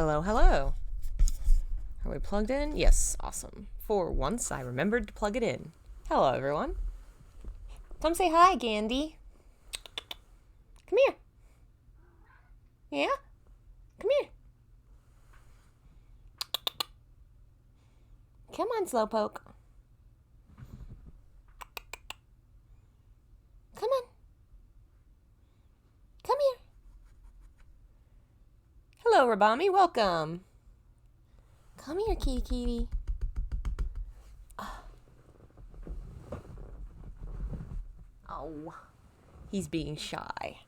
Hello, hello. Are we plugged in? Yes, awesome. For once, I remembered to plug it in. Hello, everyone. Come say hi, Gandhi. Come here. Yeah? Come here. Come on, Slowpoke. Come on. Come here. Hello, Rabami. Welcome. Come here, kitty kitty. Oh, he's being shy.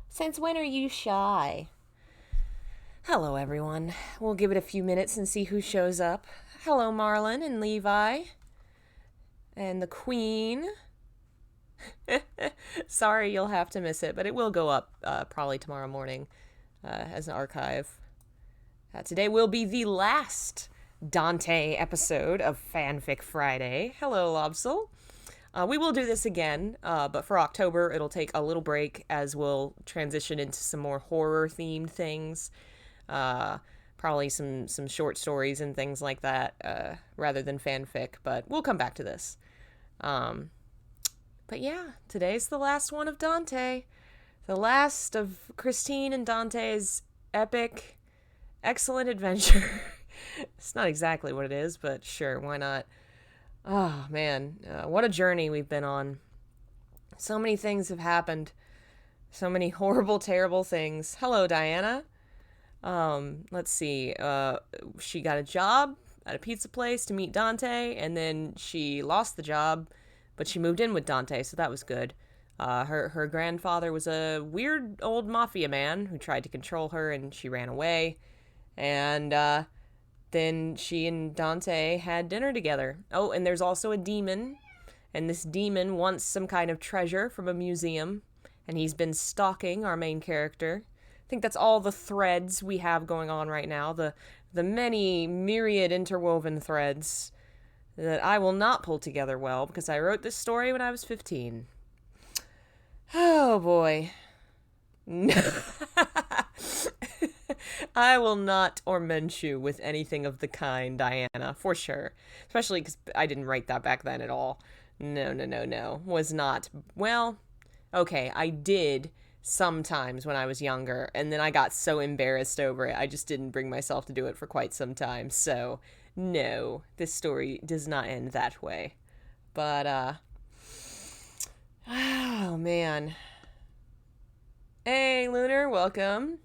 Since when are you shy? Hello, everyone. We'll give it a few minutes and see who shows up. Hello, Marlon and Levi. And the Queen. Sorry, you'll have to miss it, but it will go up probably tomorrow morning as an archive. Today will be the last Dante episode of Fanfic Friday. Hello, Lobsel. We will do this again, but for October, it'll take a little break as we'll transition into some more horror-themed things. Probably some short stories and things like that, rather than fanfic, but we'll come back to this. But yeah, today's the last one of Dante. The last of Christine and Dante's epic, excellent adventure. It's not exactly what it is, but sure, why not? Oh, man, what a journey we've been on. So many things have happened. So many horrible, terrible things. Hello, Diana. Let's see. She got a job at a pizza place to meet Dante, and then she lost the job, but she moved in with Dante, so that was good. Her grandfather was a weird old mafia man who tried to control her, and she ran away. And then she and Dante had dinner together. Oh, and there's also a demon, and this demon wants some kind of treasure from a museum, and he's been stalking our main character. I think that's all the threads we have going on right now, the many myriad interwoven threads that I will not pull together well because I wrote this story when I was 15. Oh, boy. I will not torment you with anything of the kind, Diana, for sure. Especially because I didn't write that back then at all. No. Was not. Well, okay, I did sometimes when I was younger, and then I got so embarrassed over it, I just didn't bring myself to do it for quite some time. So, no, this story does not end that way. But, oh, man. Hey, Lunar, welcome.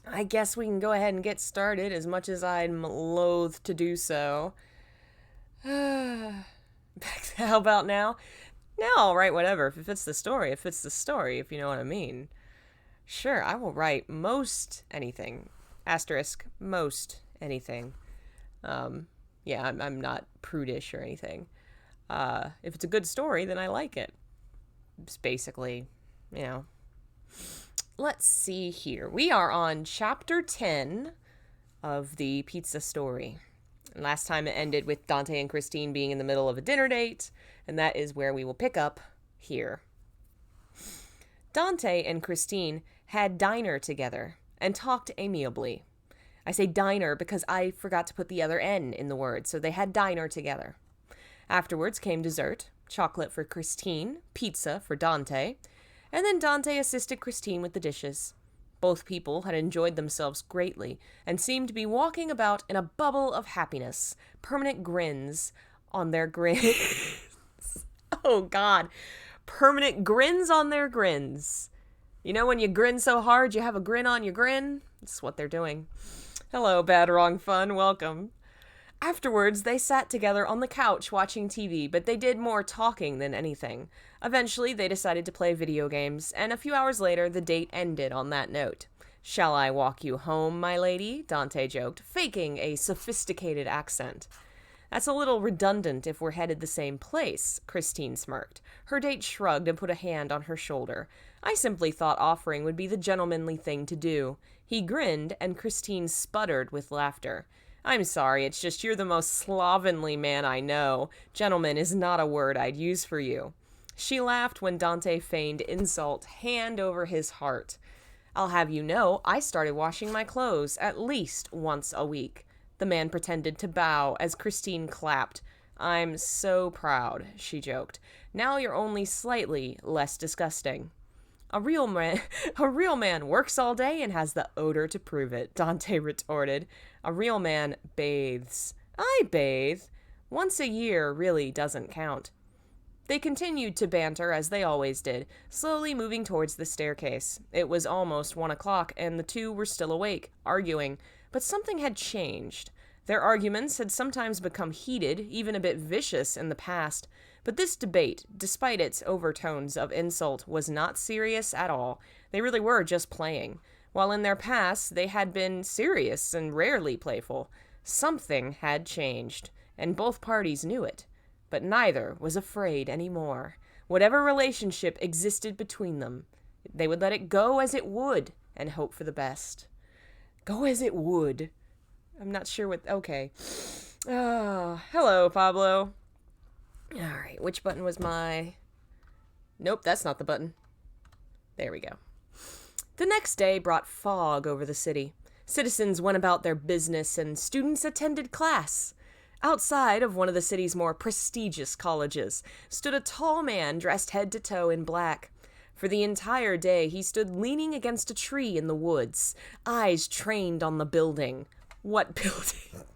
I guess we can go ahead and get started, as much as I'm loath to do so. How about now? No, I'll write whatever. If it fits the story, it fits the story, if you know what I mean. Sure, I will write most anything. Asterisk, most anything. Yeah, I'm not prudish or anything. If it's a good story, then I like it. It's basically, you know. Let's see here. We are on chapter 10 of the pizza story. And last time it ended with Dante and Christine being in the middle of a dinner date, and that is where we will pick up here. Dante and Christine had diner together and talked amiably. I say diner because I forgot to put the other N in the word, so they had diner together. Afterwards came dessert, chocolate for Christine, pizza for Dante, and then Dante assisted Christine with the dishes. Both people had enjoyed themselves greatly and seemed to be walking about in a bubble of happiness, permanent grins on their grins. Oh, God. Permanent grins on their grins. You know when you grin so hard you have a grin on your grin? That's what they're doing. Hello, Bad Wrong Fun. Welcome. Afterwards, they sat together on the couch watching TV, but they did more talking than anything. Eventually, they decided to play video games, and a few hours later, the date ended on that note. "Shall I walk you home, my lady?" Dante joked, faking a sophisticated accent. "That's a little redundant if we're headed the same place," Christine smirked. Her date shrugged and put a hand on her shoulder. "I simply thought offering would be the gentlemanly thing to do." He grinned, and Christine sputtered with laughter. "I'm sorry, it's just you're the most slovenly man I know. Gentleman is not a word I'd use for you." She laughed when Dante feigned insult hand over his heart. I'll have you know, I started washing my clothes at least once a week. The man pretended to bow as Christine clapped. I'm so proud, she joked. Now you're only slightly less disgusting. A real man works all day and has the odor to prove it, Dante retorted. A real man bathes. I bathe. Once a year really doesn't count. They continued to banter as they always did, slowly moving towards the staircase. It was almost 1 o'clock, and the two were still awake, arguing, but something had changed. Their arguments had sometimes become heated, even a bit vicious in the past, but this debate, despite its overtones of insult, was not serious at all. They really were just playing. While in their past, they had been serious and rarely playful. Something had changed, and both parties knew it. But neither was afraid anymore. Whatever relationship existed between them, they would let it go as it would and hope for the best. Go as it would. I'm not sure what... Okay. Oh, hello, Pablo. All right, which button was my... Nope, that's not the button. There we go. The next day brought fog over the city. Citizens went about their business and students attended class. Outside of one of the city's more prestigious colleges stood a tall man dressed head to toe in black. For the entire day, he stood leaning against a tree in the woods, eyes trained on the building. What building?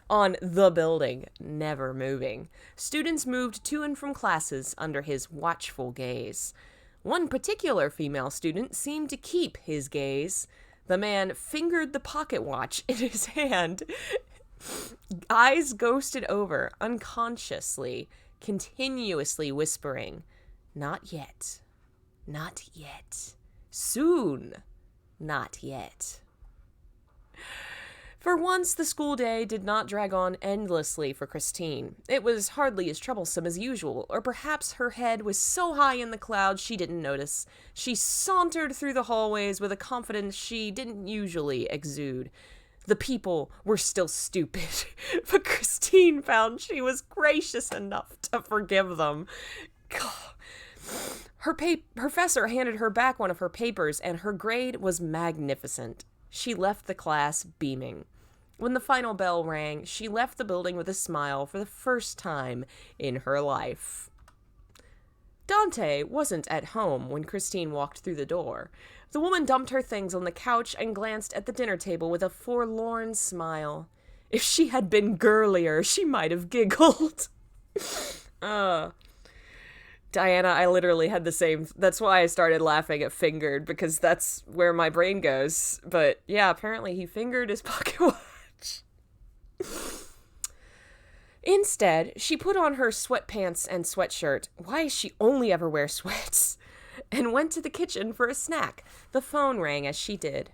On the building, never moving. Students moved to and from classes under his watchful gaze. One particular female student seemed to keep his gaze. The man fingered the pocket watch in his hand. Eyes ghosted over, unconsciously, continuously whispering, "Not yet. Not yet. Soon. Not yet." For once, the school day did not drag on endlessly for Christine. It was hardly as troublesome as usual, or perhaps her head was so high in the clouds she didn't notice. She sauntered through the hallways with a confidence she didn't usually exude. The people were still stupid, but Christine found she was gracious enough to forgive them. God. Her professor handed her back one of her papers, and her grade was magnificent. She left the class beaming. When the final bell rang, she left the building with a smile for the first time in her life. Dante wasn't at home when Christine walked through the door. The woman dumped her things on the couch and glanced at the dinner table with a forlorn smile. If she had been girlier, she might have giggled. Diana, I literally had the same... That's why I started laughing at fingered, because that's where my brain goes. But yeah, apparently he fingered his pocket watch. Instead, she put on her sweatpants and sweatshirt. Why does she only ever wear sweats? And went to the kitchen for a snack. The phone rang as she did.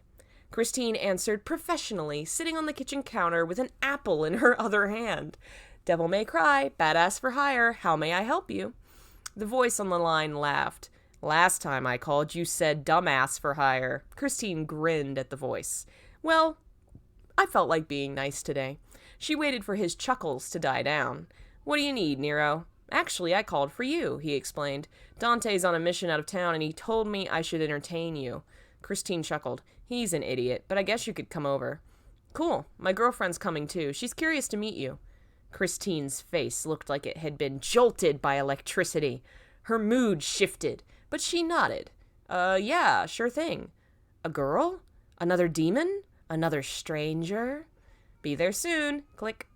Christine answered professionally, sitting on the kitchen counter with an apple in her other hand. "Devil may cry, badass for hire, how may I help you?" The voice on the line laughed. "Last time I called, you said dumbass for hire." Christine grinned at the voice. "Well, I felt like being nice today." She waited for his chuckles to die down. "What do you need, Nero?" "Actually, I called for you," he explained. "Dante's on a mission out of town, and he told me I should entertain you." Christine chuckled. "He's an idiot, but I guess you could come over." "Cool. My girlfriend's coming, too. She's curious to meet you." Christine's face looked like it had been jolted by electricity. Her mood shifted, but she nodded. Yeah, sure thing." "A girl? Another demon? Another stranger?" "Be there soon." Click.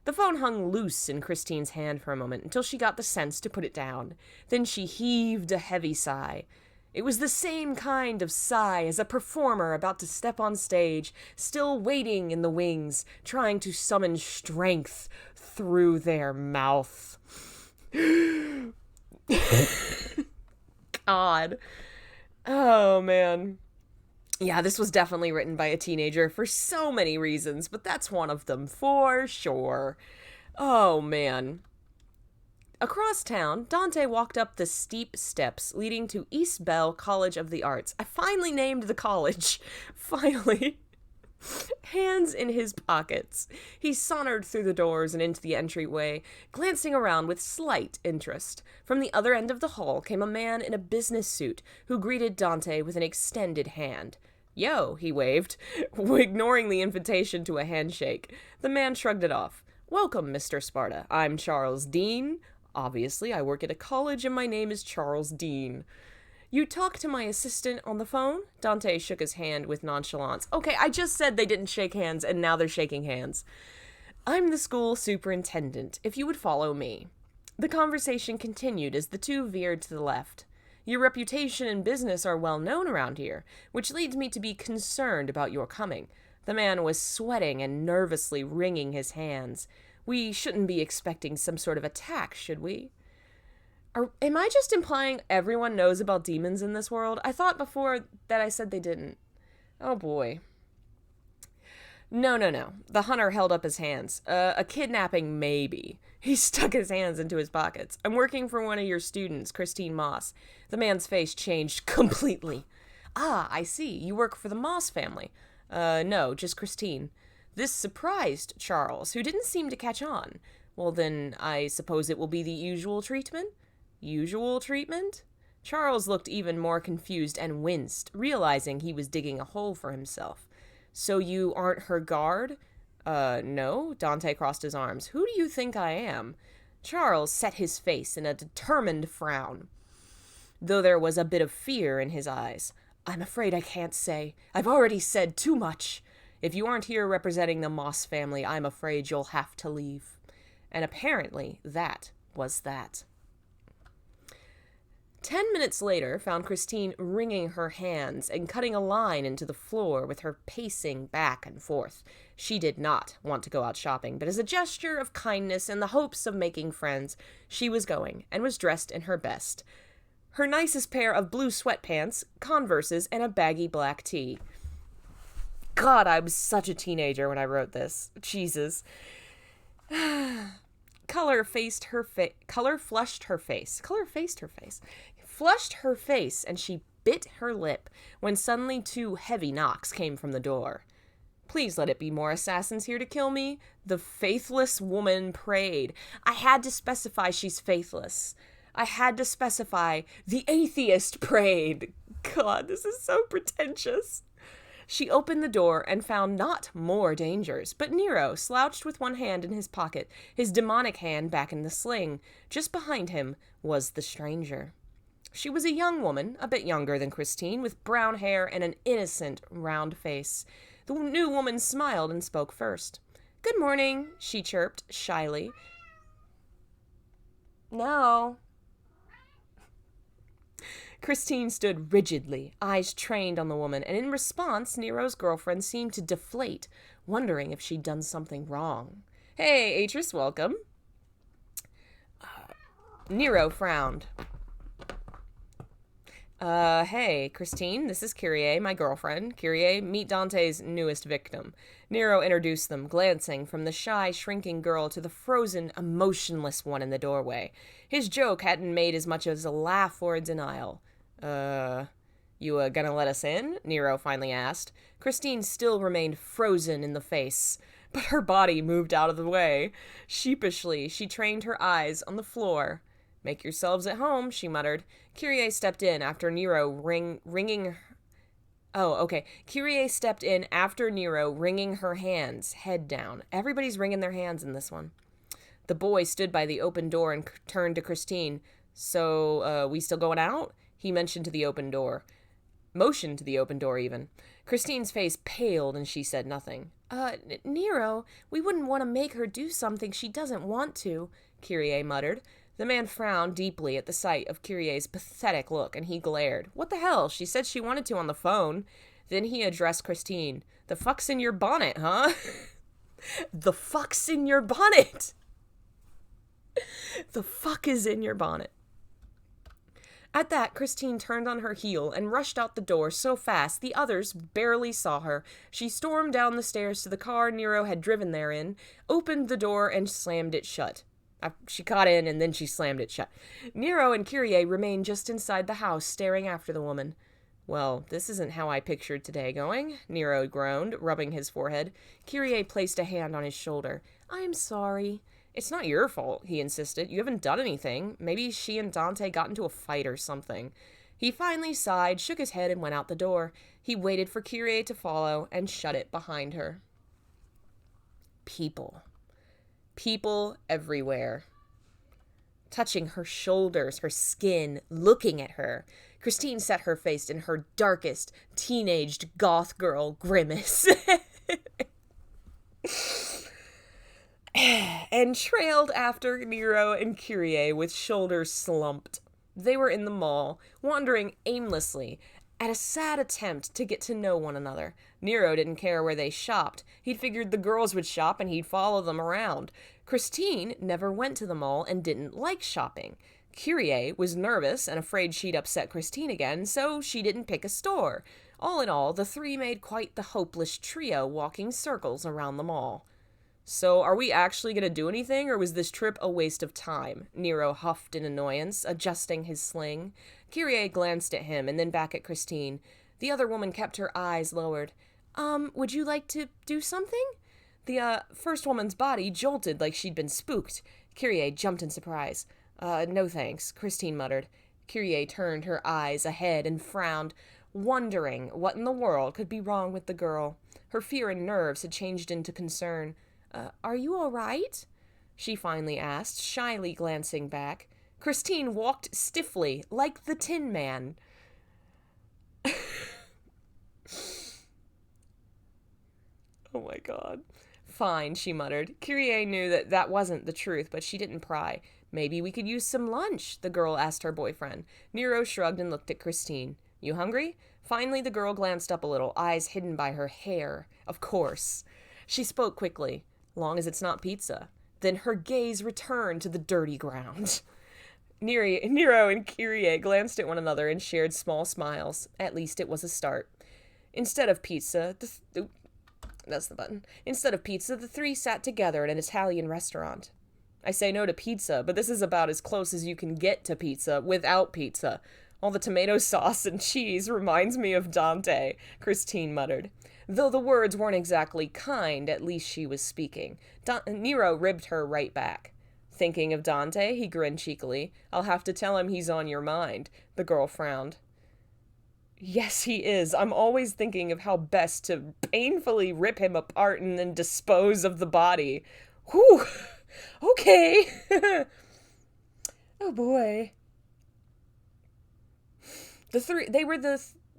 The phone hung loose in Christine's hand for a moment until she got the sense to put it down. Then she heaved a heavy sigh. It was the same kind of sigh as a performer about to step on stage, still waiting in the wings, trying to summon strength through their mouth. God. Oh, man. Yeah, this was definitely written by a teenager for so many reasons, but that's one of them for sure. Oh, man. Across town, Dante walked up the steep steps leading to East Bell College of the Arts. I finally named the college. Finally. Hands in his pockets, he sauntered through the doors and into the entryway, glancing around with slight interest. From the other end of the hall came a man in a business suit who greeted Dante with an extended hand. "Yo," he waved, ignoring the invitation to a handshake. The man shrugged it off. "Welcome, Mr. Sparta. I'm Charles Dean. Obviously, I work at a college and my name is Charles Dean. You talked to my assistant on the phone?" Dante shook his hand with nonchalance. Okay, I just said they didn't shake hands, and now they're shaking hands. "I'm the school superintendent, if you would follow me." The conversation continued as the two veered to the left. "Your reputation and business are well known around here, which leads me to be concerned about your coming." The man was sweating and nervously wringing his hands. "We shouldn't be expecting some sort of attack, should we?" Am I just implying everyone knows about demons in this world? I thought before that I said they didn't. Oh boy. No. The hunter held up his hands. A kidnapping, maybe. He stuck his hands into his pockets. "I'm working for one of your students, Christine Moss." The man's face changed completely. "Ah, I see. You work for the Moss family." No, just Christine." This surprised Charles, who didn't seem to catch on. "Well then, I suppose it will be the usual treatment?" "Usual treatment?" Charles looked even more confused and winced, realizing he was digging a hole for himself. "So you aren't her guard?" No." Dante crossed his arms. "Who do you think I am?" Charles set his face in a determined frown, though there was a bit of fear in his eyes. "I'm afraid I can't say. I've already said too much. If you aren't here representing the Moss family, I'm afraid you'll have to leave." And apparently that was that. 10 minutes later found Christine wringing her hands and cutting a line into the floor with her pacing back and forth. She did not want to go out shopping, but as a gesture of kindness and the hopes of making friends, she was going and was dressed in her best. Her nicest pair of blue sweatpants, Converses, and a baggy black tee. God, I was such a teenager when I wrote this. Jesus. Color flushed her face, and she bit her lip when suddenly 2 heavy knocks came from the door. "Please let it be more assassins here to kill me," the faithless woman prayed. I had to specify she's faithless. I had to specify the atheist prayed. God, this is so pretentious. She opened the door and found not more dangers, but Nero slouched with one hand in his pocket, his demonic hand back in the sling. Just behind him was the stranger. She was a young woman, a bit younger than Christine, with brown hair and an innocent, round face. The new woman smiled and spoke first. "Good morning," she chirped shyly. "No." Christine stood rigidly, eyes trained on the woman, and in response, Nero's girlfriend seemed to deflate, wondering if she'd done something wrong. "Hey, Atris, welcome." Nero frowned. Hey, Christine, this is Kyrie, my girlfriend. Kyrie, meet Dante's newest victim." Nero introduced them, glancing from the shy, shrinking girl to the frozen, emotionless one in the doorway. His joke hadn't made as much as a laugh or a denial. You gonna let us in?" Nero finally asked. Christine still remained frozen in the face, but her body moved out of the way. Sheepishly, she trained her eyes on the floor. "Make yourselves at home," she muttered. Kyrie stepped in after Nero wringing her hands, head down. Everybody's wringing their hands in this one. The boy stood by the open door and turned to Christine. "So, we still going out?" He motioned to the open door, even. Christine's face paled and she said nothing. Nero, we wouldn't want to make her do something she doesn't want to," Kyrie muttered. The man frowned deeply at the sight of Kyrie's pathetic look, and he glared. "What the hell? She said she wanted to on the phone." Then he addressed Christine. "The fuck's in your bonnet, huh?" The fuck's in your bonnet? The fuck is in your bonnet? At that, Christine turned on her heel and rushed out the door so fast the others barely saw her. She stormed down the stairs to the car Nero had driven therein, opened the door, and slammed it shut. She got in, and then she slammed it shut. Nero and Kyrie remained just inside the house, staring after the woman. Well, this isn't how I pictured today going, Nero groaned, rubbing his forehead. Kyrie placed a hand on his shoulder. I'm sorry. It's not your fault, he insisted. You haven't done anything. Maybe she and Dante got into a fight or something. He finally sighed, shook his head, and went out the door. He waited for Kyrie to follow and shut it behind her. People. People everywhere. Touching her shoulders, her skin, looking at her. Christine set her face in her darkest, teenaged goth girl grimace. And trailed after Nero and Kyrie with shoulders slumped. They were in the mall, wandering aimlessly, at a sad attempt to get to know one another. Nero didn't care where they shopped. He'd figured the girls would shop and he'd follow them around. Christine never went to the mall and didn't like shopping. Kyrie was nervous and afraid she'd upset Christine again, so she didn't pick a store. All in all, the three made quite the hopeless trio walking circles around the mall. So, are we actually going to do anything, or was this trip a waste of time? Nero huffed in annoyance, adjusting his sling. Kyrie glanced at him and then back at Christine. The other woman kept her eyes lowered. Would you like to do something? The, first woman's body jolted like she'd been spooked. Kyrie jumped in surprise. No thanks, Christine muttered. Kyrie turned her eyes ahead and frowned, wondering what in the world could be wrong with the girl. Her fear and nerves had changed into concern. Are you all right? She finally asked, shyly glancing back. Christine walked stiffly, like the Tin Man. Oh my god. Fine, she muttered. Kyrie knew that wasn't the truth, but she didn't pry. Maybe we could use some lunch, the girl asked her boyfriend. Nero shrugged and looked at Christine. You hungry? Finally, the girl glanced up a little, eyes hidden by her hair. Of course. She spoke quickly. Long as it's not pizza. Then her gaze returned to the dirty ground. Nero and Kyrie glanced at one another and shared small smiles. At least it was a start. Instead of pizza, that's the button. Instead of pizza, the three sat together at an Italian restaurant. I say no to pizza, but this is about as close as you can get to pizza without pizza. All the tomato sauce and cheese reminds me of Dante, Christine muttered. Though the words weren't exactly kind, at least she was speaking. Nero ribbed her right back. Thinking of Dante? He grinned cheekily. I'll have to tell him he's on your mind. The girl frowned. Yes, he is. I'm always thinking of how best to painfully rip him apart and then dispose of the body. Whew. Okay. Oh boy.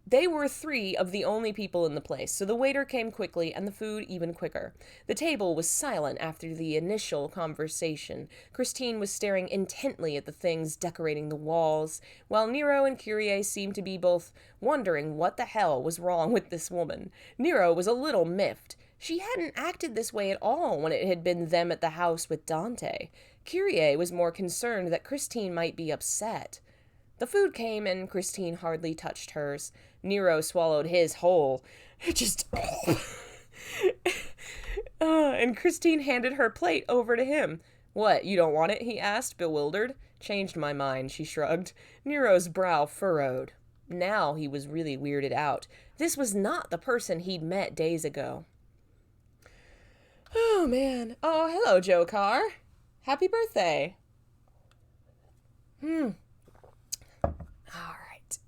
They were three of the only people in the place, so the waiter came quickly and the food even quicker. The table was silent after the initial conversation. Christine was staring intently at the things decorating the walls, while Nero and Kyrie seemed to be both wondering what the hell was wrong with this woman. Nero was a little miffed. She hadn't acted this way at all when it had been them at the house with Dante. Kyrie was more concerned that Christine might be upset. The food came, and Christine hardly touched hers. Nero swallowed his whole. And Christine handed her plate over to him. What, you don't want it? He asked, bewildered. Changed my mind, she shrugged. Nero's brow furrowed. Now he was really weirded out. This was not the person he'd met days ago. Oh, man. Oh, hello, Joe Carr. Happy birthday. All right.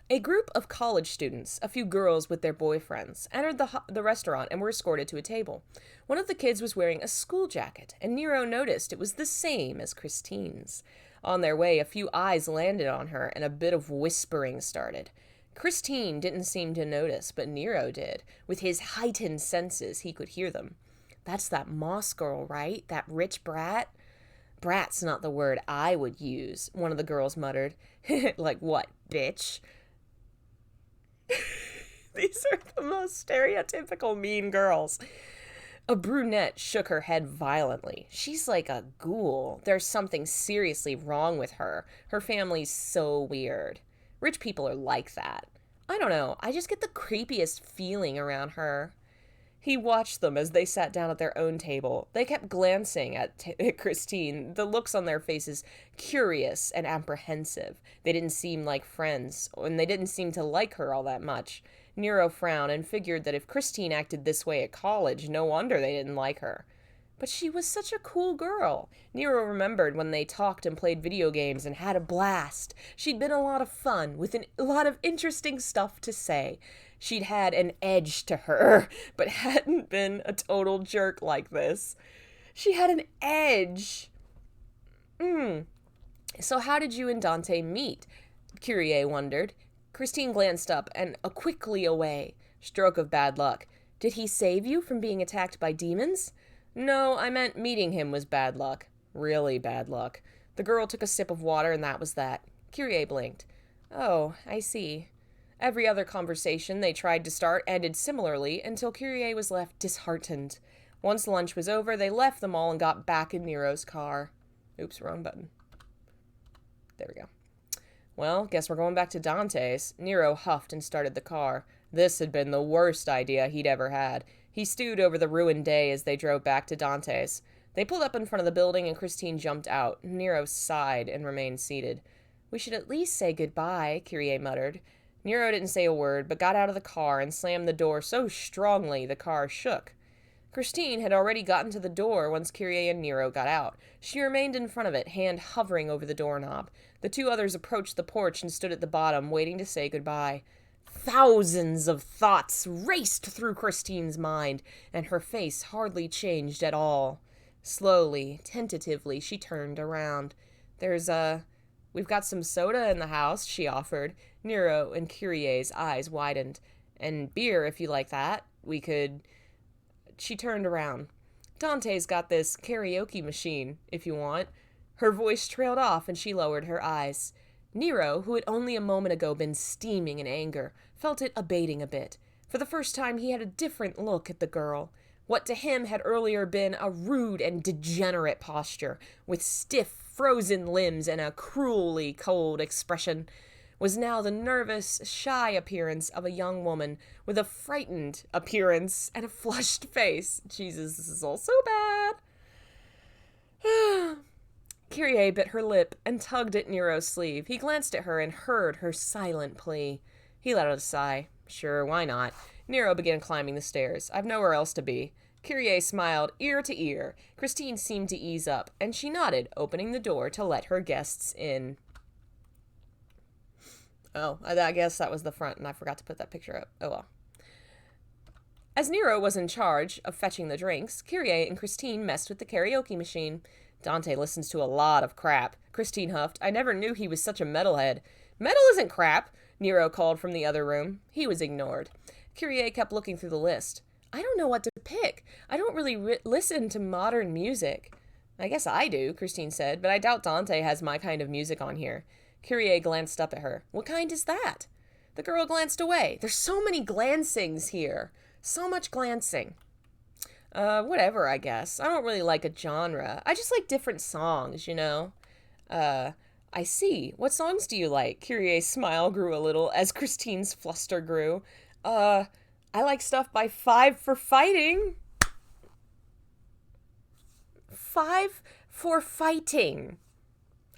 A group of college students, a few girls with their boyfriends, entered the restaurant and were escorted to a table. One of the kids was wearing a school jacket, and Nero noticed it was the same as Christine's. On their way, a few eyes landed on her, and a bit of whispering started. Christine didn't seem to notice, but Nero did. With his heightened senses, he could hear them. That's that Moss girl, right? That rich brat? Brat's not the word I would use, one of the girls muttered. Like what, bitch? These are the most stereotypical mean girls. A brunette shook her head violently. She's like a ghoul. There's something seriously wrong with her. Her family's so weird. Rich people are like that. I don't know. I just get the creepiest feeling around her. He watched them as they sat down at their own table. They kept glancing at Christine, the looks on their faces curious and apprehensive. They didn't seem like friends, and they didn't seem to like her all that much. Nero frowned and figured that if Christine acted this way at college, no wonder they didn't like her. But she was such a cool girl. Nero remembered when they talked and played video games and had a blast. She'd been a lot of fun, with a lot of interesting stuff to say. She'd had an edge to her, but hadn't been a total jerk like this. She had an edge. So how did you and Dante meet? Kyrie wondered. Christine glanced up and quickly away. Stroke of bad luck. Did he save you from being attacked by demons? No, I meant meeting him was bad luck. Really bad luck. The girl took a sip of water and that was that. Kyrie blinked. Oh, I see. Every other conversation they tried to start ended similarly until Kyrie was left disheartened. Once lunch was over, they left them all and got back in Nero's car. Oops, wrong button. There we go. Well, guess we're going back to Dante's. Nero huffed and started the car. This had been the worst idea he'd ever had. He stewed over the ruined day as they drove back to Dante's. They pulled up in front of the building and Christine jumped out. Nero sighed and remained seated. We should at least say goodbye, Kyrie muttered. Nero didn't say a word, but got out of the car and slammed the door so strongly the car shook. Christine had already gotten to the door once Kyrie and Nero got out. She remained in front of it, hand hovering over the doorknob. The two others approached the porch and stood at the bottom, waiting to say goodbye. Thousands of thoughts raced through Christine's mind, and her face hardly changed at all. Slowly, tentatively, she turned around. We've got some soda in the house, she offered. Nero and Kyrie's eyes widened. And beer, if you like that. She turned around. Dante's got this karaoke machine, if you want. Her voice trailed off and she lowered her eyes. Nero, who had only a moment ago been steaming in anger, felt it abating a bit. For the first time he had a different look at the girl. What to him had earlier been a rude and degenerate posture, with stiff, frozen limbs and a cruelly cold expression, was now the nervous, shy appearance of a young woman with a frightened appearance and a flushed face. Jesus, this is all so bad. Kyrie bit her lip and tugged at Nero's sleeve. He glanced at her and heard her silent plea. He let out a sigh. Sure, why not? Nero began climbing the stairs. I've nowhere else to be. Kyrie smiled ear to ear. Christine seemed to ease up, and she nodded, opening the door to let her guests in. Oh, I guess that was the front, and I forgot to put that picture up. Oh well. As Nero was in charge of fetching the drinks, Kyrie and Christine messed with the karaoke machine. Dante listens to a lot of crap. Christine huffed. I never knew he was such a metalhead. Metal isn't crap, Nero called from the other room. He was ignored. Kyrie kept looking through the list. I don't know what to pick. I don't really listen to modern music. I guess I do, Christine said, but I doubt Dante has my kind of music on here. Kyrie glanced up at her. What kind is that? The girl glanced away. There's so many glancings here. So much glancing. Whatever, I guess. I don't really like a genre. I just like different songs, you know? I see. What songs do you like? Kyrie's smile grew a little as Christine's fluster grew. I like stuff by Five for Fighting. Five for Fighting.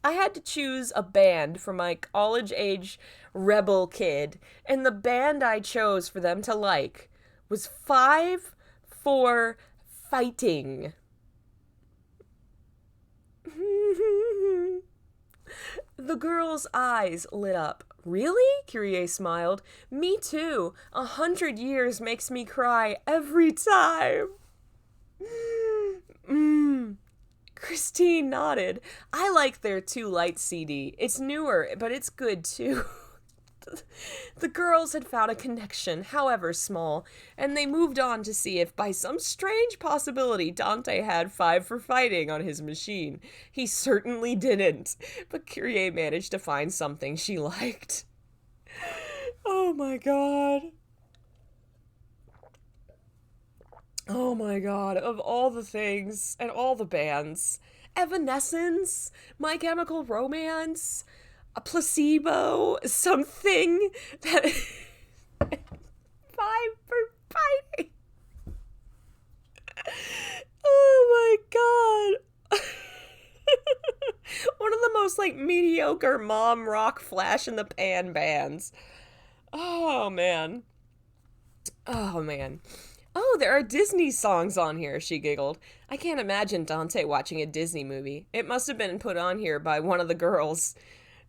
I had to choose a band for my college-age rebel kid, and the band I chose for them to like was Five for Fighting. The girl's eyes lit up. Really? Kyrie smiled. Me too. 100 years makes me cry every time. Christine nodded. I like their Too Light CD. It's newer, but it's good too. The girls had found a connection, however small, and they moved on to see if, by some strange possibility, Dante had Five for Fighting on his machine. He certainly didn't, but Kyrie managed to find something she liked. Oh my god. Oh my god, of all the things and all the bands. Evanescence, My Chemical Romance, a Placebo, something that... Five for Fighting. Oh my god. One of the most like mediocre mom rock flash in the pan bands. Oh man. Oh man. Oh, there are Disney songs on here, she giggled. I can't imagine Dante watching a Disney movie. It must have been put on here by one of the girls.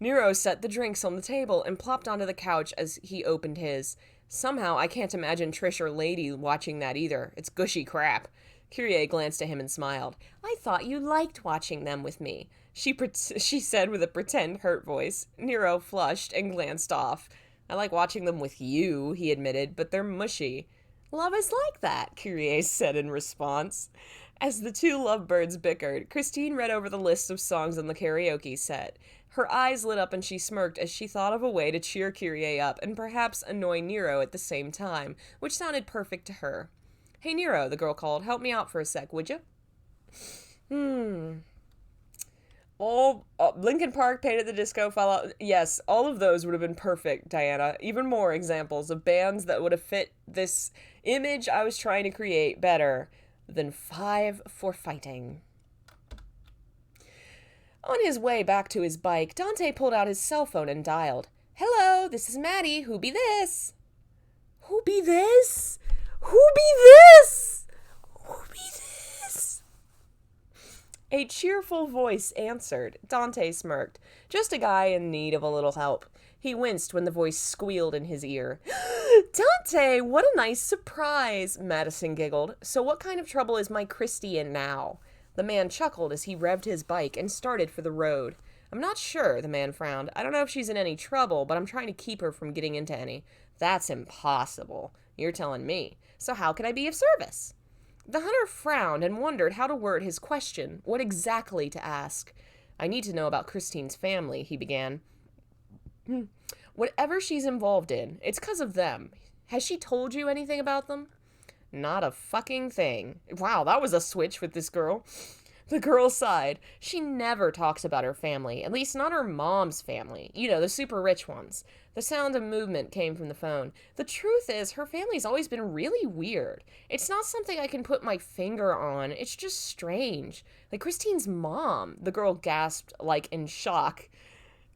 Nero set the drinks on the table and plopped onto the couch as he opened his. Somehow, I can't imagine Trish or Lady watching that either. It's gushy crap. Kyrie glanced at him and smiled. I thought you liked watching them with me, she said with a pretend hurt voice. Nero flushed and glanced off. I like watching them with you, he admitted, but they're mushy. Love is like that, Kyrie said in response. As the two lovebirds bickered, Christine read over the list of songs on the karaoke set. Her eyes lit up and she smirked as she thought of a way to cheer Kyrie up and perhaps annoy Nero at the same time, which sounded perfect to her. Hey, Nero, the girl called. Help me out for a sec, would you? All Linkin Park, Panic at the Disco, Fallout. Yes, all of those would have been perfect, Diana. Even more examples of bands that would have fit this image I was trying to create better than Five for Fighting. On his way back to his bike, Dante pulled out his cell phone and dialed. Hello, this is Maddie. Who be this? Who be this? Who be this? Who be this? A cheerful voice answered. Dante smirked. Just a guy in need of a little help. He winced when the voice squealed in his ear. Dante, what a nice surprise, Madison giggled. So what kind of trouble is my Christy in now? The man chuckled as he revved his bike and started for the road. I'm not sure, the man frowned. I don't know if she's in any trouble, but I'm trying to keep her from getting into any. That's impossible. You're telling me. So how can I be of service? The hunter frowned and wondered how to word his question, what exactly to ask. I need to know about Christine's family, he began. Whatever she's involved in, it's 'cause of them. Has she told you anything about them? Not a fucking thing. Wow, that was a switch with this girl. The girl sighed. She never talks about her family, at least not her mom's family. You know, the super rich ones. The sound of movement came from the phone. The truth is, her family's always been really weird. It's not something I can put my finger on. It's just strange. Like Christine's mom, the girl gasped, like in shock.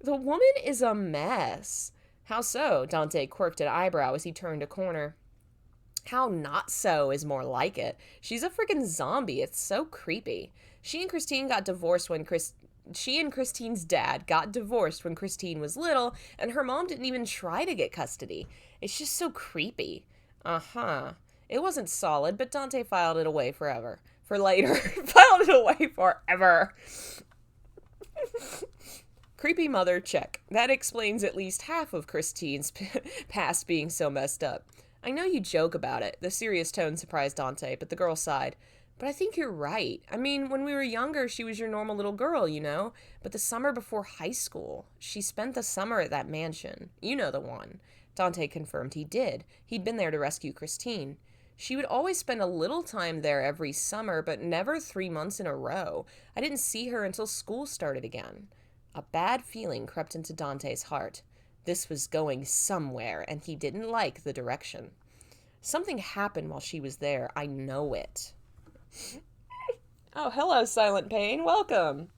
The woman is a mess. How so? Dante quirked an eyebrow as he turned a corner. How not so is more like it. She's a freaking zombie. It's so creepy. She and Christine's dad got divorced when Christine was little, and her mom didn't even try to get custody. It's just so creepy. Uh-huh. It wasn't solid, but Dante filed it away forever. For later. Filed it away forever. Creepy mother, check. That explains at least half of Christine's past being so messed up. I know you joke about it. The serious tone surprised Dante, but the girl sighed. But I think you're right. I mean, when we were younger, she was your normal little girl, you know? But the summer before high school, she spent the summer at that mansion. You know the one. Dante confirmed he did. He'd been there to rescue Christine. She would always spend a little time there every summer, but never 3 months in a row. I didn't see her until school started again. A bad feeling crept into Dante's heart. This was going somewhere, and he didn't like the direction. Something happened while she was there. I know it. Oh, hello, Silent Pain. Welcome.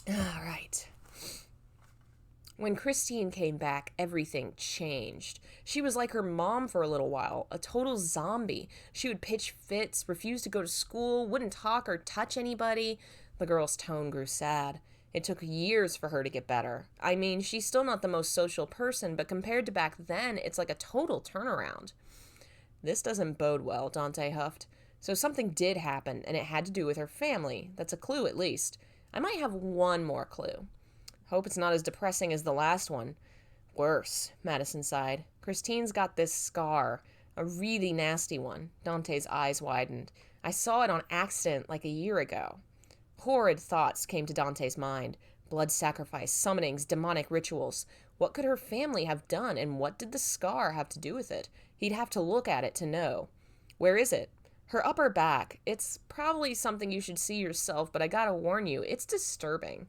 All right. When Christine came back, everything changed. She was like her mom for a little while, a total zombie. She would pitch fits, refuse to go to school, wouldn't talk or touch anybody. The girl's tone grew sad. It took years for her to get better. I mean, she's still not the most social person, but compared to back then, it's like a total turnaround. This doesn't bode well, Dante huffed. So something did happen, and it had to do with her family. That's a clue, at least. I might have one more clue. Hope it's not as depressing as the last one. Worse, Madison sighed. Christine's got this scar. A really nasty one. Dante's eyes widened. I saw it on accident like a year ago. Horrid thoughts came to Dante's mind. Blood sacrifice, summonings, demonic rituals. What could her family have done, and what did the scar have to do with it? He'd have to look at it to know. Where is it? Her upper back. It's probably something you should see yourself, but I gotta warn you, it's disturbing.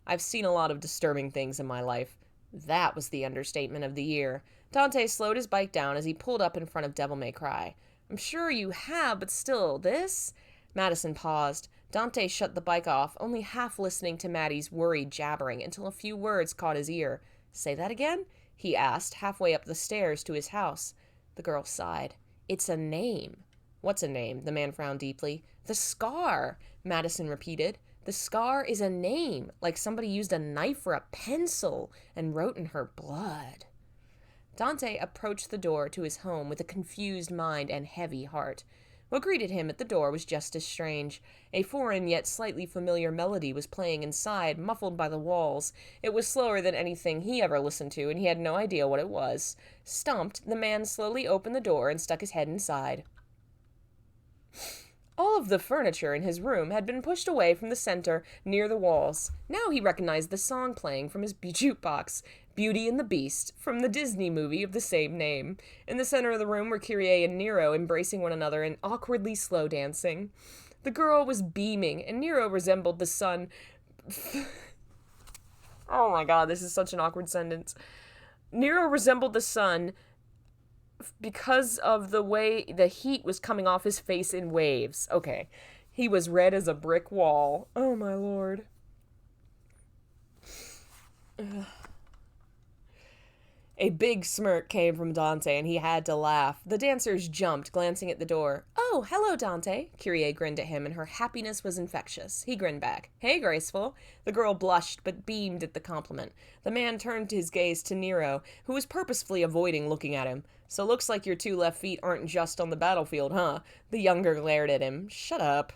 I've seen a lot of disturbing things in my life. That was the understatement of the year. Dante slowed his bike down as he pulled up in front of Devil May Cry. I'm sure you have, but still, this? Madison paused. Dante shut the bike off, only half listening to Maddie's worried jabbering until a few words caught his ear. Say that again? He asked, halfway up the stairs to his house. The girl sighed. It's a name. What's a name? The man frowned deeply. The scar, Madison repeated. The scar is a name, like somebody used a knife or a pencil and wrote in her blood. Dante approached the door to his home with a confused mind and heavy heart. What greeted him at the door was just as strange. A foreign yet slightly familiar melody was playing inside, muffled by the walls. It was slower than anything he ever listened to, and he had no idea what it was. Stumped, the man slowly opened the door and stuck his head inside. All of the furniture in his room had been pushed away from the center, near the walls. Now he recognized the song playing from his jukebox, Beauty and the Beast, from the Disney movie of the same name. In the center of the room were Kyrie and Nero embracing one another and awkwardly slow dancing. The girl was beaming, and Nero resembled the sun. Oh my god, this is such an awkward sentence. Nero resembled the sun because of the way the heat was coming off his face in waves. Okay. He was red as a brick wall. Oh my lord. Ugh. A big smirk came from Dante, and he had to laugh. The dancers jumped, glancing at the door. Oh, hello, Dante. Kyrie grinned at him, and her happiness was infectious. He grinned back. Hey, Graceful. The girl blushed, but beamed at the compliment. The man turned his gaze to Nero, who was purposefully avoiding looking at him. So looks like your two left feet aren't just on the battlefield, huh? The younger glared at him. Shut up.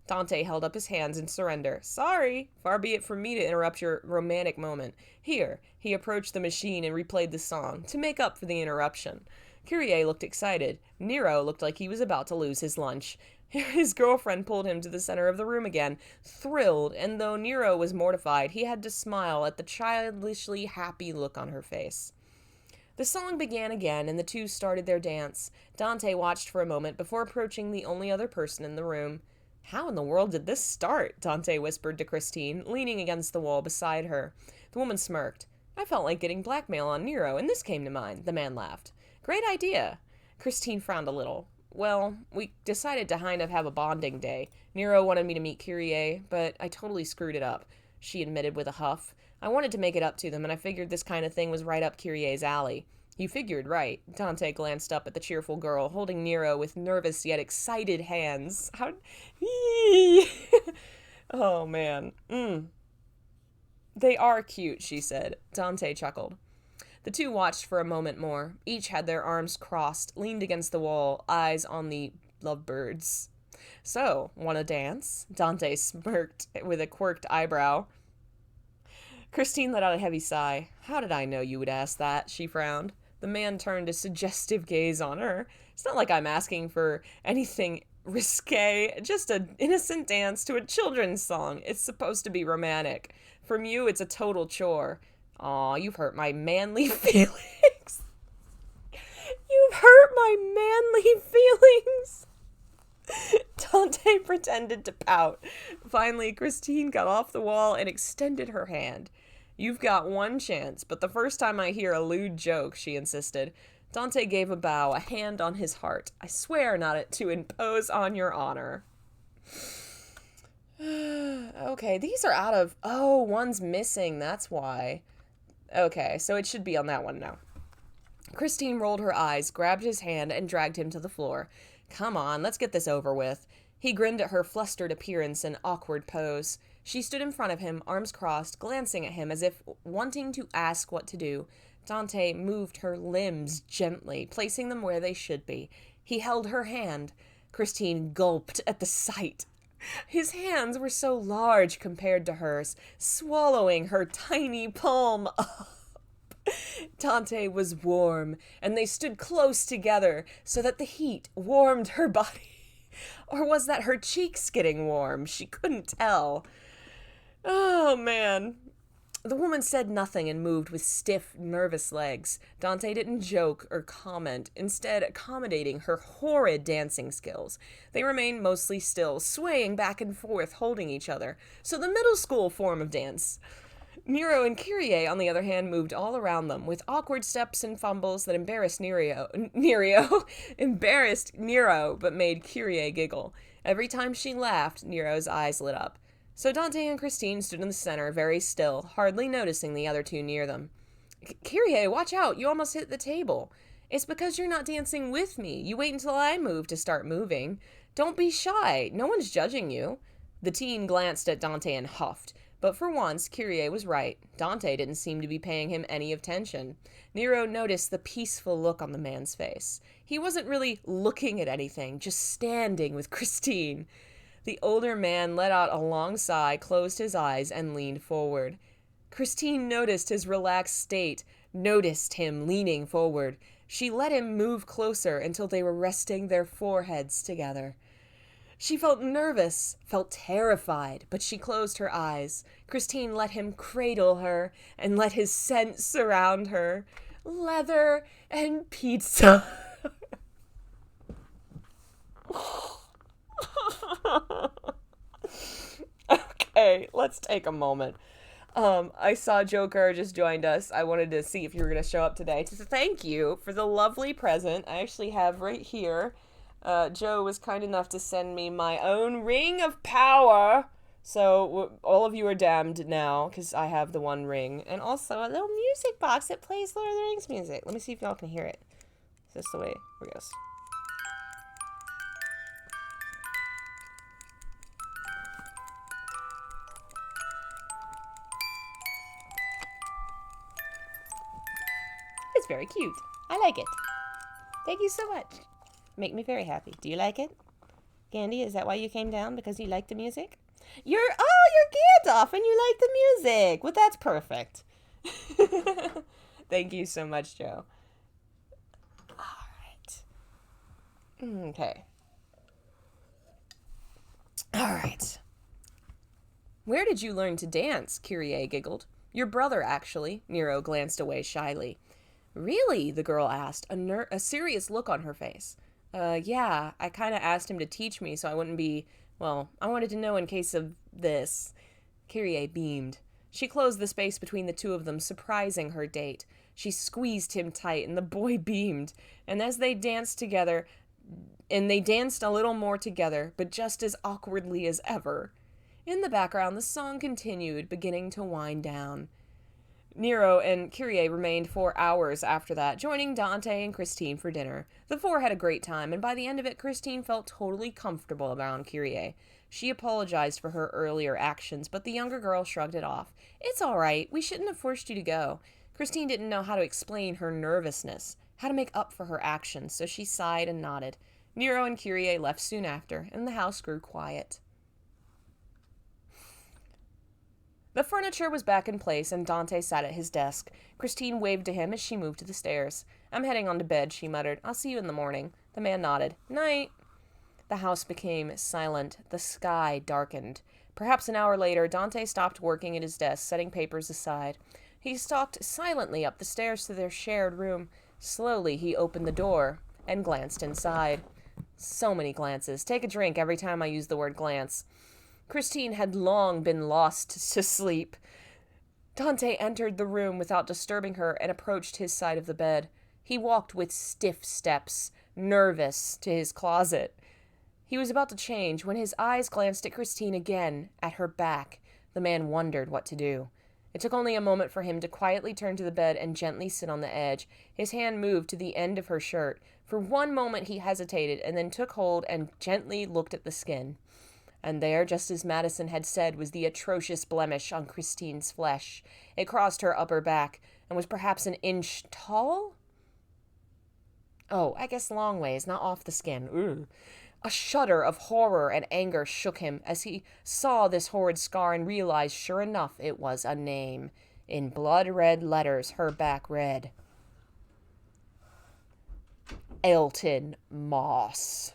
Dante held up his hands in surrender. Sorry, far be it from me to interrupt your romantic moment. Here, he approached the machine and replayed the song, to make up for the interruption. Kyrie looked excited. Nero looked like he was about to lose his lunch. His girlfriend pulled him to the center of the room again, thrilled, and though Nero was mortified, he had to smile at the childishly happy look on her face. The song began again, and the two started their dance. Dante watched for a moment before approaching the only other person in the room. How in the world did this start? Dante whispered to Christine, leaning against the wall beside her. The woman smirked. I felt like getting blackmail on Nero, and this came to mind. The man laughed. Great idea. Christine frowned a little. Well, we decided to kind of have a bonding day. Nero wanted me to meet Kyrie, but I totally screwed it up, she admitted with a huff. I wanted to make it up to them, and I figured this kind of thing was right up Kyrie's alley. You figured right. Dante glanced up at the cheerful girl, holding Nero with nervous yet excited hands. How... Oh, man. They are cute, she said. Dante chuckled. The two watched for a moment more. Each had their arms crossed, leaned against the wall, eyes on the lovebirds. So, wanna dance? Dante smirked with a quirked eyebrow. Christine let out a heavy sigh. How did I know you would ask that? She frowned. The man turned a suggestive gaze on her. It's not like I'm asking for anything risque, just an innocent dance to a children's song. It's supposed to be romantic. From you, it's a total chore. Aw, you've hurt my manly feelings. You've hurt my manly feelings. Dante pretended to pout. Finally, Christine got off the wall and extended her hand. You've got one chance, but the first time I hear a lewd joke, she insisted. Dante gave a bow, a hand on his heart. I swear not to impose on your honor. Okay, these are out of... Oh, one's missing, that's why. Okay, so it should be on that one now. Christine rolled her eyes, grabbed his hand, and dragged him to the floor. Come on, let's get this over with. He grinned at her flustered appearance and awkward pose. She stood in front of him, arms crossed, glancing at him as if wanting to ask what to do. Dante moved her limbs gently, placing them where they should be. He held her hand. Christine gulped at the sight. His hands were so large compared to hers, swallowing her tiny palm up. Dante was warm, and they stood close together so that the heat warmed her body. Or was that her cheeks getting warm? She couldn't tell. Oh, man. The woman said nothing and moved with stiff, nervous legs. Dante didn't joke or comment, instead accommodating her horrid dancing skills. They remained mostly still, swaying back and forth, holding each other. So the middle school form of dance. Nero and Kyrie, on the other hand, moved all around them, with awkward steps and fumbles that embarrassed embarrassed Nero, but made Kyrie giggle. Every time she laughed, Nero's eyes lit up. So Dante and Christine stood in the center, very still, hardly noticing the other two near them. Kyrie, watch out, you almost hit the table. It's because you're not dancing with me. You wait until I move to start moving. Don't be shy. No one's judging you. The teen glanced at Dante and huffed. But for once, Kyrie was right. Dante didn't seem to be paying him any attention. Nero noticed the peaceful look on the man's face. He wasn't really looking at anything, just standing with Christine. The older man let out a long sigh, closed his eyes, and leaned forward. Christine noticed his relaxed state, noticed him leaning forward. She let him move closer until they were resting their foreheads together. She felt nervous, felt terrified, but she closed her eyes. Christine let him cradle her and let his scent surround her. Leather and pizza. Okay, let's take a moment. I saw Joker just joined us. I wanted to see if you were going to show up today. So thank you for the lovely present. I actually have right here. Joe was kind enough to send me my own ring of power. So all of you are damned now because I have the one ring. And also a little music box that plays Lord of the Rings music. Let me see if y'all can hear it. Is this the way it goes? It's very cute. I like it. Thank you so much. Make me very happy. Do you like it? Candy, is that why you came down? Because you like the music? You're Gandalf and you like the music. Well, that's perfect. Thank you so much, Joe. All right. Okay. All right. Where did you learn to dance? Kyrie giggled. Your brother, actually. Nero glanced away shyly. Really? The girl asked, a serious look on her face. Yeah, I kind of asked him to teach me so I wouldn't be, well, I wanted to know in case of this. Kyrie beamed. She closed the space between the two of them, surprising her date. She squeezed him tight, and the boy beamed. And as they danced together, and they danced a little more together, but just as awkwardly as ever. In the background, the song continued, beginning to wind down. Nero and Kyrie remained for hours after that, joining Dante and Christine for dinner. The four had a great time, and by the end of it, Christine felt totally comfortable around Kyrie. She apologized for her earlier actions, but the younger girl shrugged it off. It's all right. We shouldn't have forced you to go. Christine didn't know how to explain her nervousness, how to make up for her actions, so she sighed and nodded. Nero and Kyrie left soon after, and the house grew quiet. The furniture was back in place, and Dante sat at his desk. Christine waved to him as she moved to the stairs. I'm heading on to bed, she muttered. I'll see you in the morning. The man nodded. Night. The house became silent. The sky darkened. Perhaps an hour later, Dante stopped working at his desk, setting papers aside. He stalked silently up the stairs to their shared room. Slowly, he opened the door and glanced inside. So many glances. Take a drink every time I use the word glance. Christine had long been lost to sleep. Dante entered the room without disturbing her and approached his side of the bed. He walked with stiff steps, nervous, to his closet. He was about to change when his eyes glanced at Christine again, at her back. The man wondered what to do. It took only a moment for him to quietly turn to the bed and gently sit on the edge. His hand moved to the end of her shirt. For one moment he hesitated and then took hold and gently looked at the skin. And there, just as Madison had said, was the atrocious blemish on Christine's flesh. It crossed her upper back and was perhaps an inch tall? Oh, I guess long ways, not off the skin. Ugh. A shudder of horror and anger shook him as he saw this horrid scar and realized, sure enough, it was a name. In blood-red letters, her back read, Elton Moss.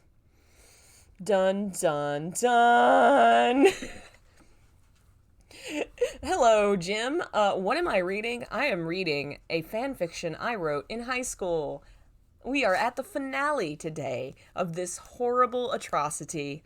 Dun, dun, dun. Hello, Jim. What am I reading? I am reading a fanfiction I wrote in high school. We are at the finale today of this horrible atrocity,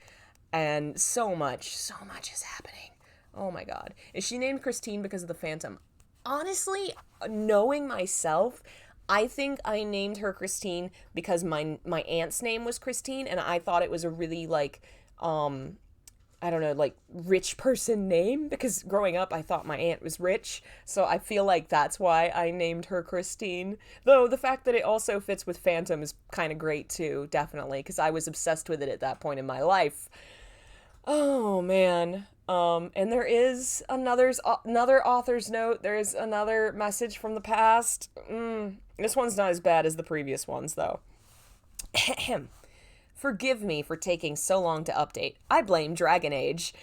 and so much is happening. Oh my god. Is she named Christine because of the Phantom? Honestly, knowing myself, I think I named her Christine because my aunt's name was Christine, and I thought it was a really, like, I don't know, like, rich person name, because growing up I thought my aunt was rich, so I feel like that's why I named her Christine. Though the fact that it also fits with Phantom is kind of great too, definitely, because I was obsessed with it at that point in my life. Oh man. And there is another author's note. There's another message from the past. This one's not as bad as the previous ones, though. Forgive me for taking so long to update. I blame Dragon Age.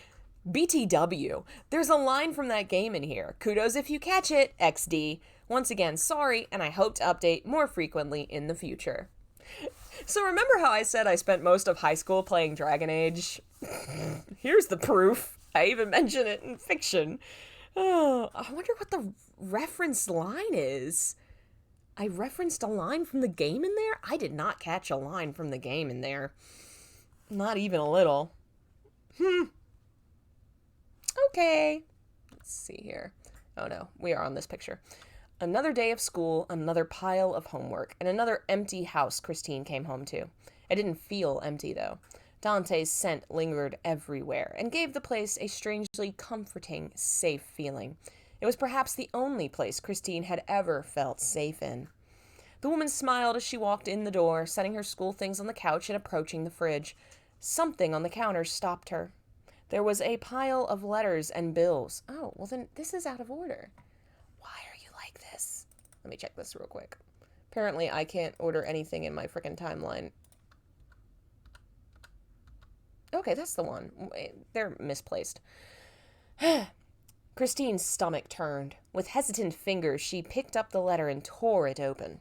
BTW. There's a line from that game in here. Kudos if you catch it, XD. Once again, sorry, and I hope to update more frequently in the future. So remember how I said I spent most of high school playing Dragon Age? Here's the proof. I even mention it in fiction. Oh, I wonder what the reference line is. I referenced a line from the game in there? I did not catch a line from the game in there. Not even a little. Okay. Let's see here. Oh no, we are on this picture. Another day of school, another pile of homework, and another empty house Christine came home to. It didn't feel empty, though. Dante's scent lingered everywhere and gave the place a strangely comforting, safe feeling. It was perhaps the only place Christine had ever felt safe in. The woman smiled as she walked in the door, setting her school things on the couch and approaching the fridge. Something on the counter stopped her. There was a pile of letters and bills. Oh, well then this is out of order. Why are you like this? Let me check this real quick. Apparently I can't order anything in my frickin' timeline. Okay, that's the one. They're misplaced. Christine's stomach turned. With hesitant fingers, she picked up the letter and tore it open.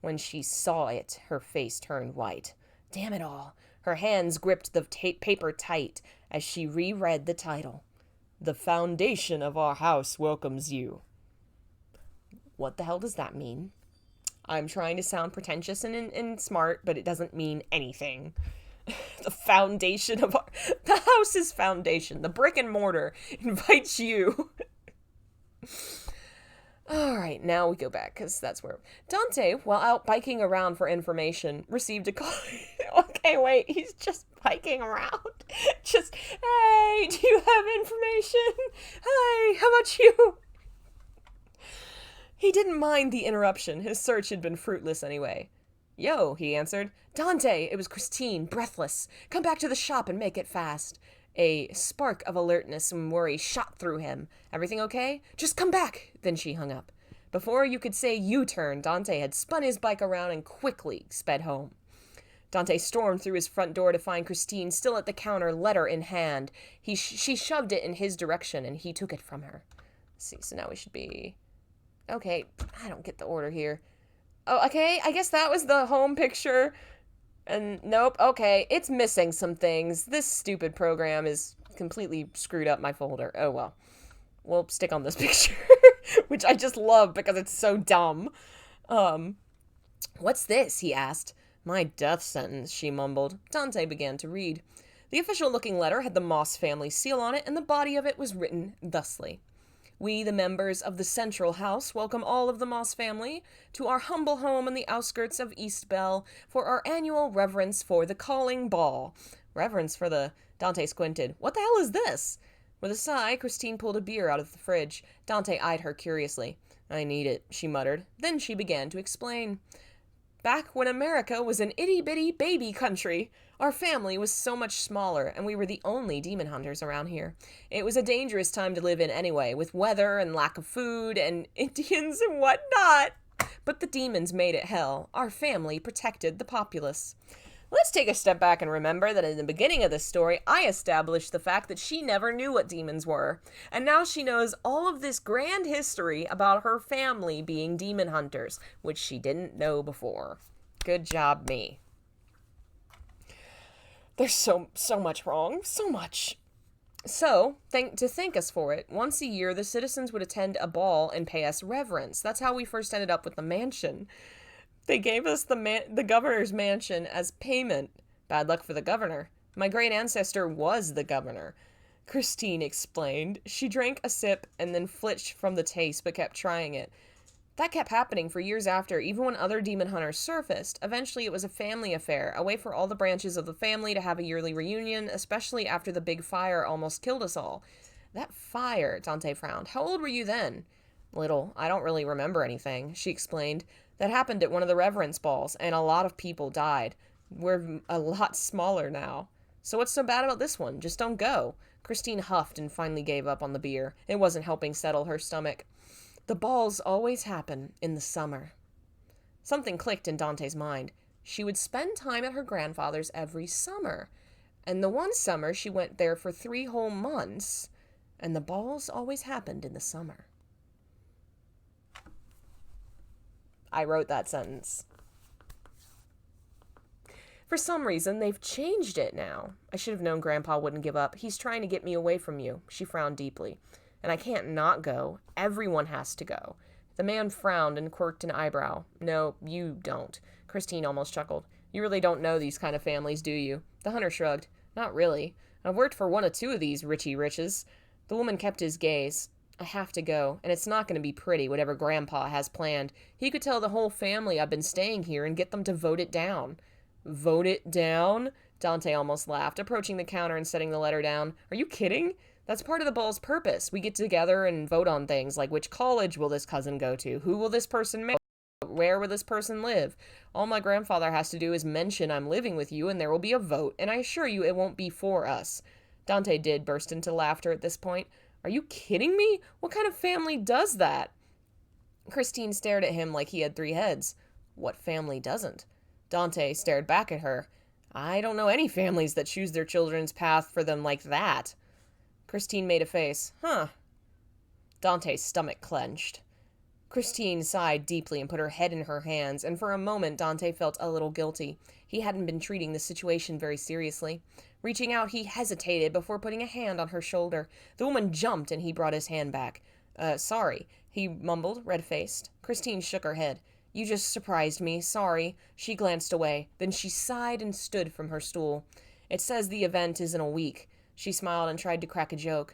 When she saw it, her face turned white. Damn it all. Her hands gripped the paper tight as she reread the title. The foundation of our house welcomes you. What the hell does that mean? I'm trying to sound pretentious and smart, but it doesn't mean anything. The foundation of the house's foundation, the brick and mortar, invites you. All right, now we go back, because that's where Dante, while out biking around for information, received a call. Okay, wait, he's just biking around. Just, hey, do you have information? Hey, how about you? He didn't mind the interruption. His search had been fruitless anyway. Yo, he answered. Dante, it was Christine, breathless. Come back to the shop and make it fast. A spark of alertness and worry shot through him. Everything okay? Just come back. Then she hung up. Before you could say U-turn, Dante had spun his bike around and quickly sped home. Dante stormed through his front door to find Christine still at the counter, letter in hand. She shoved it in his direction, and he took it from her. Let's see, so now we should be... Okay, I don't get the order here. Oh, okay, I guess that was the home picture. And nope, okay, it's missing some things. This stupid program is completely screwed up my folder. Oh well. We'll stick on this picture, which I just love because it's so dumb. What's this? He asked. My death sentence, she mumbled. Dante began to read. The official-looking letter had the Moss family seal on it, and the body of it was written thusly. We, the members of the Central House, welcome all of the Moss family to our humble home in the outskirts of East Bell for our annual reverence for the calling ball. Reverence for the... Dante squinted. What the hell is this? With a sigh, Christine pulled a beer out of the fridge. Dante eyed her curiously. I need it, she muttered. Then she began to explain. Back when America was an itty-bitty baby country, our family was so much smaller, and we were the only demon hunters around here. It was a dangerous time to live in anyway, with weather and lack of food and Indians and whatnot. But the demons made it hell. Our family protected the populace. Let's take a step back and remember that in the beginning of this story, I established the fact that she never knew what demons were. And now she knows all of this grand history about her family being demon hunters, which she didn't know before. Good job, me. There's so much wrong. So much. So, to thank us for it, once a year the citizens would attend a ball and pay us reverence. That's how we first ended up with the mansion. They gave us the governor's mansion as payment. Bad luck for the governor. My great ancestor was the governor. Christine explained. She drank a sip and then flinched from the taste but kept trying it. That kept happening for years after, even when other demon hunters surfaced. Eventually, it was a family affair, a way for all the branches of the family to have a yearly reunion, especially after the big fire almost killed us all. That fire, Dante frowned. How old were you then? Little. I don't really remember anything, she explained. That happened at one of the reverence balls, and a lot of people died. We're a lot smaller now. So what's so bad about this one? Just don't go. Christine huffed and finally gave up on the beer. It wasn't helping settle her stomach. The balls always happen in the summer. Something clicked in Dante's mind. She would spend time at her grandfather's every summer. And the one summer she went there for 3 whole months. And the balls always happened in the summer. I wrote that sentence. For some reason, they've changed it now. I should have known Grandpa wouldn't give up. He's trying to get me away from you. She frowned deeply. And I can't not go. Everyone has to go. The man frowned and quirked an eyebrow. No, you don't. Christine almost chuckled. You really don't know these kind of families, do you? The hunter shrugged. Not really. I've worked for 1 or 2 of these richy riches. The woman kept his gaze. I have to go, and it's not going to be pretty, whatever Grandpa has planned. He could tell the whole family I've been staying here and get them to vote it down. Vote it down? Dante almost laughed, approaching the counter and setting the letter down. Are you kidding? That's part of the ball's purpose. We get together and vote on things like which college will this cousin go to? Who will this person marry? Where will this person live? All my grandfather has to do is mention I'm living with you and there will be a vote, and I assure you it won't be for us. Dante did burst into laughter at this point. Are you kidding me? What kind of family does that? Christine stared at him like he had 3 heads. What family doesn't? Dante stared back at her. I don't know any families that choose their children's path for them like that. Christine made a face. Huh. Dante's stomach clenched. Christine sighed deeply and put her head in her hands, and for a moment Dante felt a little guilty. He hadn't been treating the situation very seriously. Reaching out, he hesitated before putting a hand on her shoulder. The woman jumped, and he brought his hand back. Sorry, he mumbled, red-faced. Christine shook her head. You just surprised me. Sorry. She glanced away. Then she sighed and stood from her stool. It says the event is in a week. She smiled and tried to crack a joke.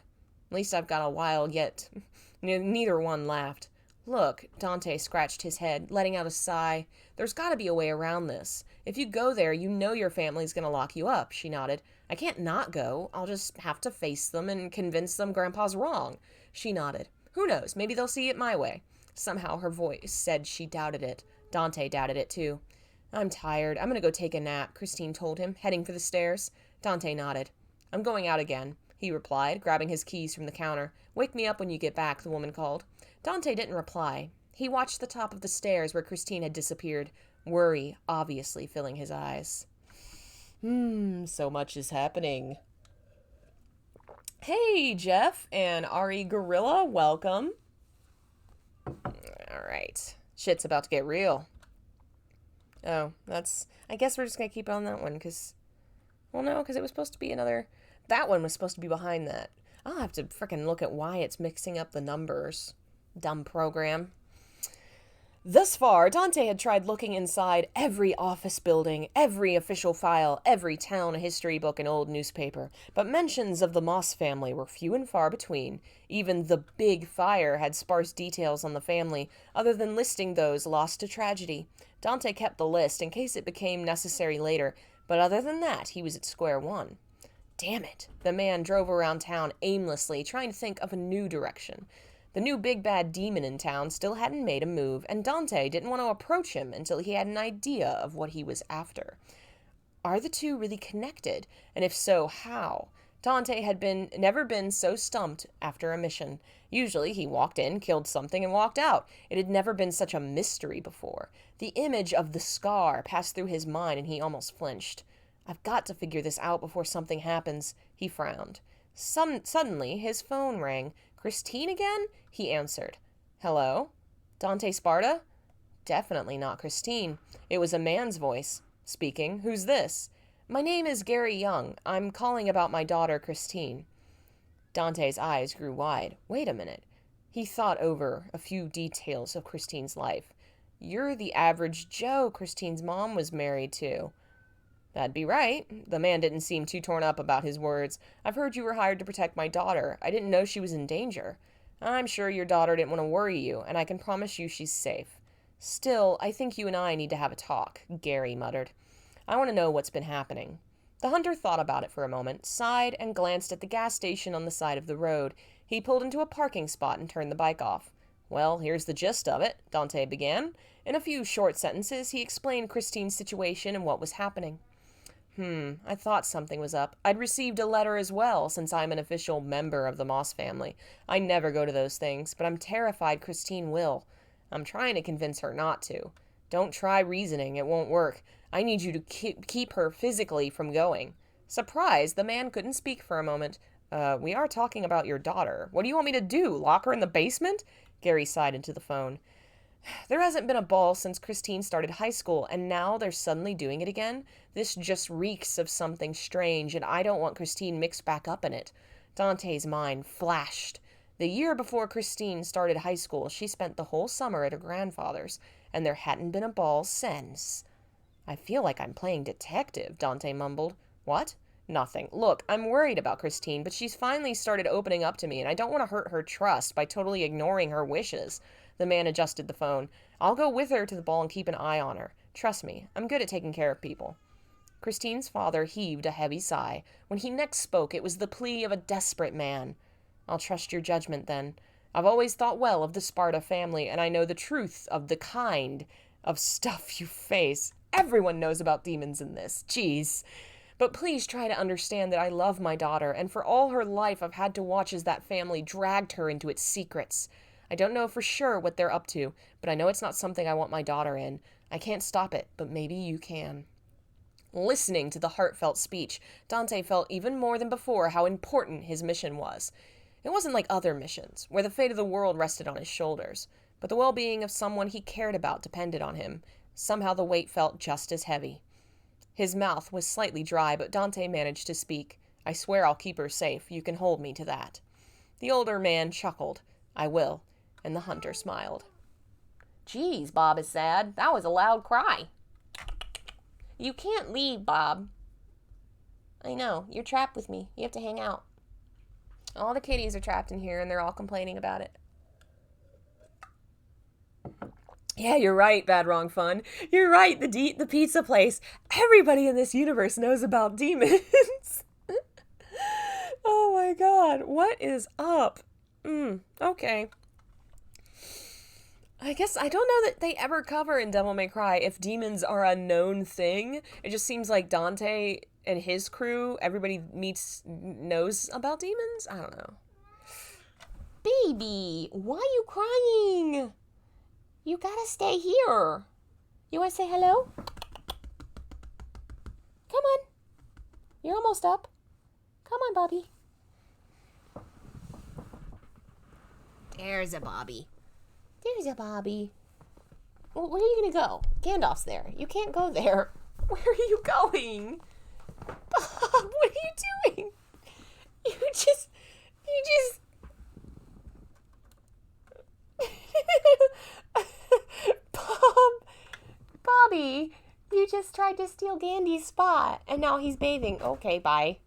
At least I've got a while yet. Neither one laughed. Look, Dante scratched his head, letting out a sigh. There's got to be a way around this. If you go there, you know your family's going to lock you up, she nodded. I can't not go. I'll just have to face them and convince them Grandpa's wrong. She nodded. Who knows? Maybe they'll see it my way. Somehow her voice said she doubted it. Dante doubted it too. I'm tired. I'm going to go take a nap, Christine told him, heading for the stairs. Dante nodded. I'm going out again, he replied, grabbing his keys from the counter. Wake me up when you get back, the woman called. Dante didn't reply. He watched the top of the stairs where Christine had disappeared, worry obviously filling his eyes. So much is happening. Hey, Jeff and Ari Gorilla, welcome. Alright. Shit's about to get real. Oh, I guess we're just gonna keep on that one, because it was supposed to be another... That one was supposed to be behind that. I'll have to frickin' look at why it's mixing up the numbers. Dumb program. Thus far, Dante had tried looking inside every office building, every official file, every town history book and old newspaper, but mentions of the Moss family were few and far between. Even the Big Fire had sparse details on the family, other than listing those lost to tragedy. Dante kept the list in case it became necessary later, but other than that, he was at square one. Damn it. The man drove around town aimlessly, trying to think of a new direction. The new big bad demon in town still hadn't made a move, and Dante didn't want to approach him until he had an idea of what he was after. Are the two really connected? And if so, how? Dante had never been so stumped after a mission. Usually he walked in, killed something, and walked out. It had never been such a mystery before. The image of the scar passed through his mind, and he almost flinched. I've got to figure this out before something happens. He frowned. Suddenly, his phone rang. Christine again? He answered. Hello? Dante Sparta? Definitely not Christine. It was a man's voice. Speaking. Who's this? My name is Gary Young. I'm calling about my daughter, Christine. Dante's eyes grew wide. Wait a minute. He thought over a few details of Christine's life. You're the average Joe Christine's mom was married to. That'd be right. The man didn't seem too torn up about his words. I've heard you were hired to protect my daughter. I didn't know she was in danger. I'm sure your daughter didn't want to worry you, and I can promise you she's safe. Still, I think you and I need to have a talk, Gary muttered. I want to know what's been happening. The hunter thought about it for a moment, sighed, and glanced at the gas station on the side of the road. He pulled into a parking spot and turned the bike off. Well, here's the gist of it, Dante began. In a few short sentences, he explained Christine's situation and what was happening. I thought something was up. I'd received a letter as well, since I'm an official member of the Moss family. I never go to those things, but I'm terrified Christine will. I'm trying to convince her not to. Don't try reasoning, it won't work. I need you to keep her physically from going. Surprised, the man couldn't speak for a moment. We are talking about your daughter. What do you want me to do? Lock her in the basement? Gary sighed into the phone. There hasn't been a ball since Christine started high school, and now they're suddenly doing it again? This just reeks of something strange, and I don't want Christine mixed back up in it. Dante's mind flashed. The year before Christine started high school, she spent the whole summer at her grandfather's, and there hadn't been a ball since. I feel like I'm playing detective, Dante mumbled. What? Nothing. Look, I'm worried about Christine, but she's finally started opening up to me, and I don't want to hurt her trust by totally ignoring her wishes. The man adjusted the phone. I'll go with her to the ball and keep an eye on her. Trust me, I'm good at taking care of people. Christine's father heaved a heavy sigh. When he next spoke, it was the plea of a desperate man. I'll trust your judgment, then. I've always thought well of the Sparta family, and I know the truth of the kind of stuff you face. Everyone knows about demons in this. Jeez. But please try to understand that I love my daughter, and for all her life I've had to watch as that family dragged her into its secrets. I don't know for sure what they're up to, but I know it's not something I want my daughter in. I can't stop it, but maybe you can. Listening to the heartfelt speech, Dante felt even more than before how important his mission was. It wasn't like other missions, where the fate of the world rested on his shoulders, but the well-being of someone he cared about depended on him. Somehow the weight felt just as heavy. His mouth was slightly dry, but Dante managed to speak. I swear I'll keep her safe. You can hold me to that. The older man chuckled. I will. And the hunter smiled. Geez, Bob is sad. That was a loud cry. You can't leave, Bob. I know. You're trapped with me. You have to hang out. All the kitties are trapped in here, and they're all complaining about it. Yeah, you're right, Bad Wrong Fun. You're right, the pizza place. Everybody in this universe knows about demons. Oh my god, what is up? Okay. I guess I don't know that they ever cover in Devil May Cry if demons are a known thing. It just seems like Dante and his crew, everybody knows about demons? I don't know. Baby, why are you crying? You gotta stay here. You wanna say hello? Come on. You're almost up. Come on, Bobby. There's a Bobby. There's a Bobby. Well, where are you gonna go? Gandalf's there. You can't go there. Where are you going? Bob, what are you doing? You just... Bobby, you just tried to steal Gandy's spot, and now he's bathing. Okay, bye.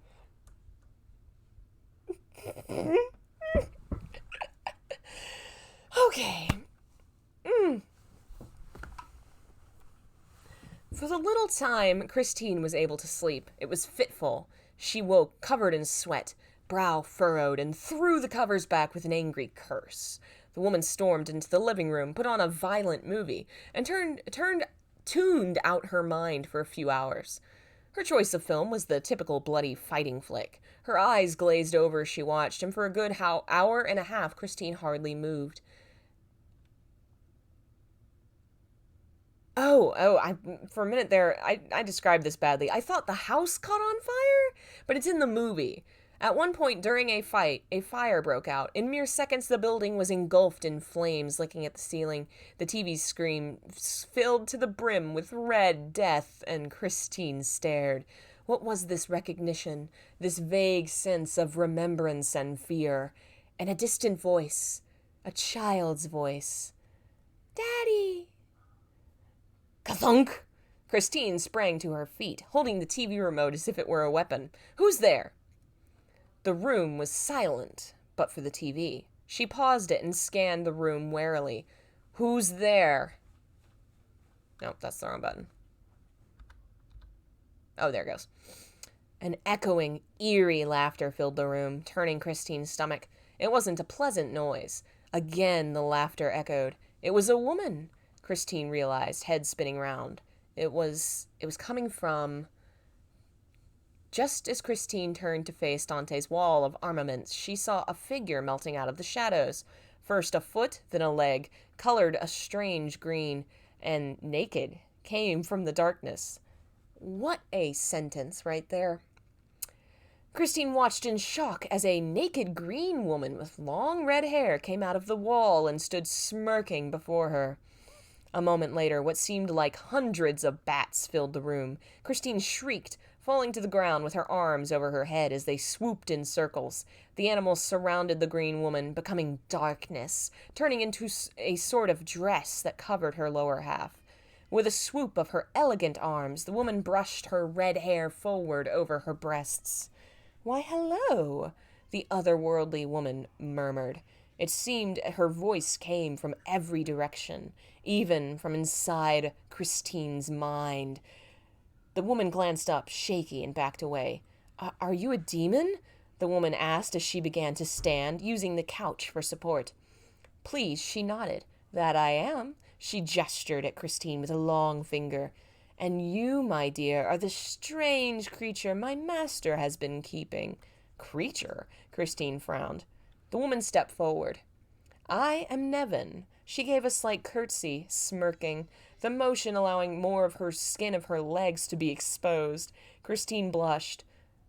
Okay. For the little time Christine was able to sleep, it was fitful. She woke covered in sweat, brow furrowed, and threw the covers back with an angry curse. The woman stormed into the living room, put on a violent movie, and tuned out her mind for a few hours. Her choice of film was the typical bloody fighting flick. Her eyes glazed over as she watched, and for a good hour and a half Christine hardly moved. For a minute there, I described this badly. I thought the house caught on fire, but it's in the movie. At one point during a fight, a fire broke out. In mere seconds, the building was engulfed in flames licking at the ceiling. The TV screen filled to the brim with red death, and Christine stared. What was this recognition, this vague sense of remembrance and fear? And a distant voice, a child's voice. Daddy! Ka-thunk! Christine sprang to her feet, holding the TV remote as if it were a weapon. "Who's there?" The room was silent, but for the TV. She paused it and scanned the room warily. "Who's there?" Nope, that's the wrong button. Oh, there it goes. An echoing, eerie laughter filled the room, turning Christine's stomach. It wasn't a pleasant noise. Again, the laughter echoed. It was a woman, Christine realized, head spinning round. It was coming from... Just as Christine turned to face Dante's wall of armaments, she saw a figure melting out of the shadows. First a foot, then a leg, colored a strange green, and naked, came from the darkness. What a sentence right there. Christine watched in shock as a naked green woman with long red hair came out of the wall and stood smirking before her. A moment later, what seemed like hundreds of bats filled the room. Christine shrieked, falling to the ground with her arms over her head as they swooped in circles. The animals surrounded the green woman, becoming darkness, turning into a sort of dress that covered her lower half. With a swoop of her elegant arms, the woman brushed her red hair forward over her breasts. "Why, hello," the otherworldly woman murmured. It seemed her voice came from every direction, even from inside Christine's mind. The woman glanced up, shaky, and backed away. Are you a demon?" the woman asked as she began to stand, using the couch for support. "Please," she nodded. "That I am." She gestured at Christine with a long finger. "And you, my dear, are the strange creature my master has been keeping." "Creature?" Christine frowned. The woman stepped forward. "I am Nevin." She gave a slight curtsy, smirking, the motion allowing more of her skin of her legs to be exposed. Christine blushed.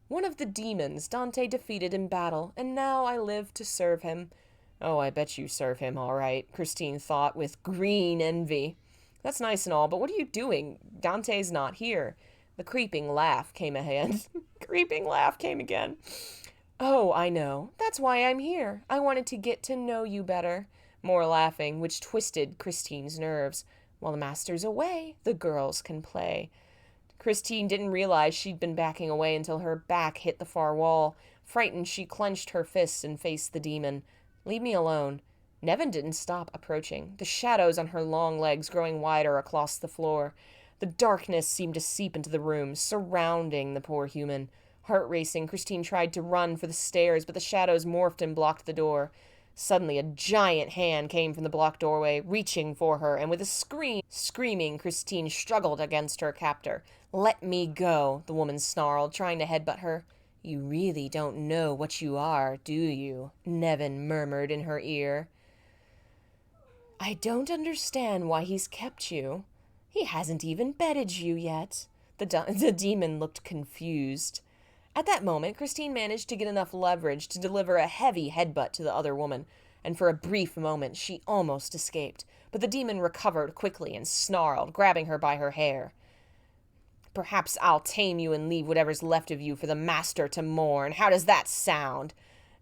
"One of the demons Dante defeated in battle, and now I live to serve him." "Oh, I bet you serve him all right," Christine thought with green envy. "That's nice and all, but what are you doing? Dante's not here." The creeping laugh came again. "Oh, I know. That's why I'm here. I wanted to get to know you better." More laughing, which twisted Christine's nerves. "While the master's away, the girls can play." Christine didn't realize she'd been backing away until her back hit the far wall. Frightened, she clenched her fists and faced the demon. "Leave me alone." Nevin didn't stop approaching, the shadows on her long legs growing wider across the floor. The darkness seemed to seep into the room, surrounding the poor human. Heart racing, Christine tried to run for the stairs, but the shadows morphed and blocked the door. Suddenly, a giant hand came from the blocked doorway, reaching for her, and with a screaming, Christine struggled against her captor. "Let me go," the woman snarled, trying to headbutt her. "You really don't know what you are, do you?" Nevin murmured in her ear. "I don't understand why he's kept you. He hasn't even bedded you yet." The demon looked confused. At that moment, Christine managed to get enough leverage to deliver a heavy headbutt to the other woman, and for a brief moment she almost escaped, but the demon recovered quickly and snarled, grabbing her by her hair. "Perhaps I'll tame you and leave whatever's left of you for the master to mourn. How does that sound?"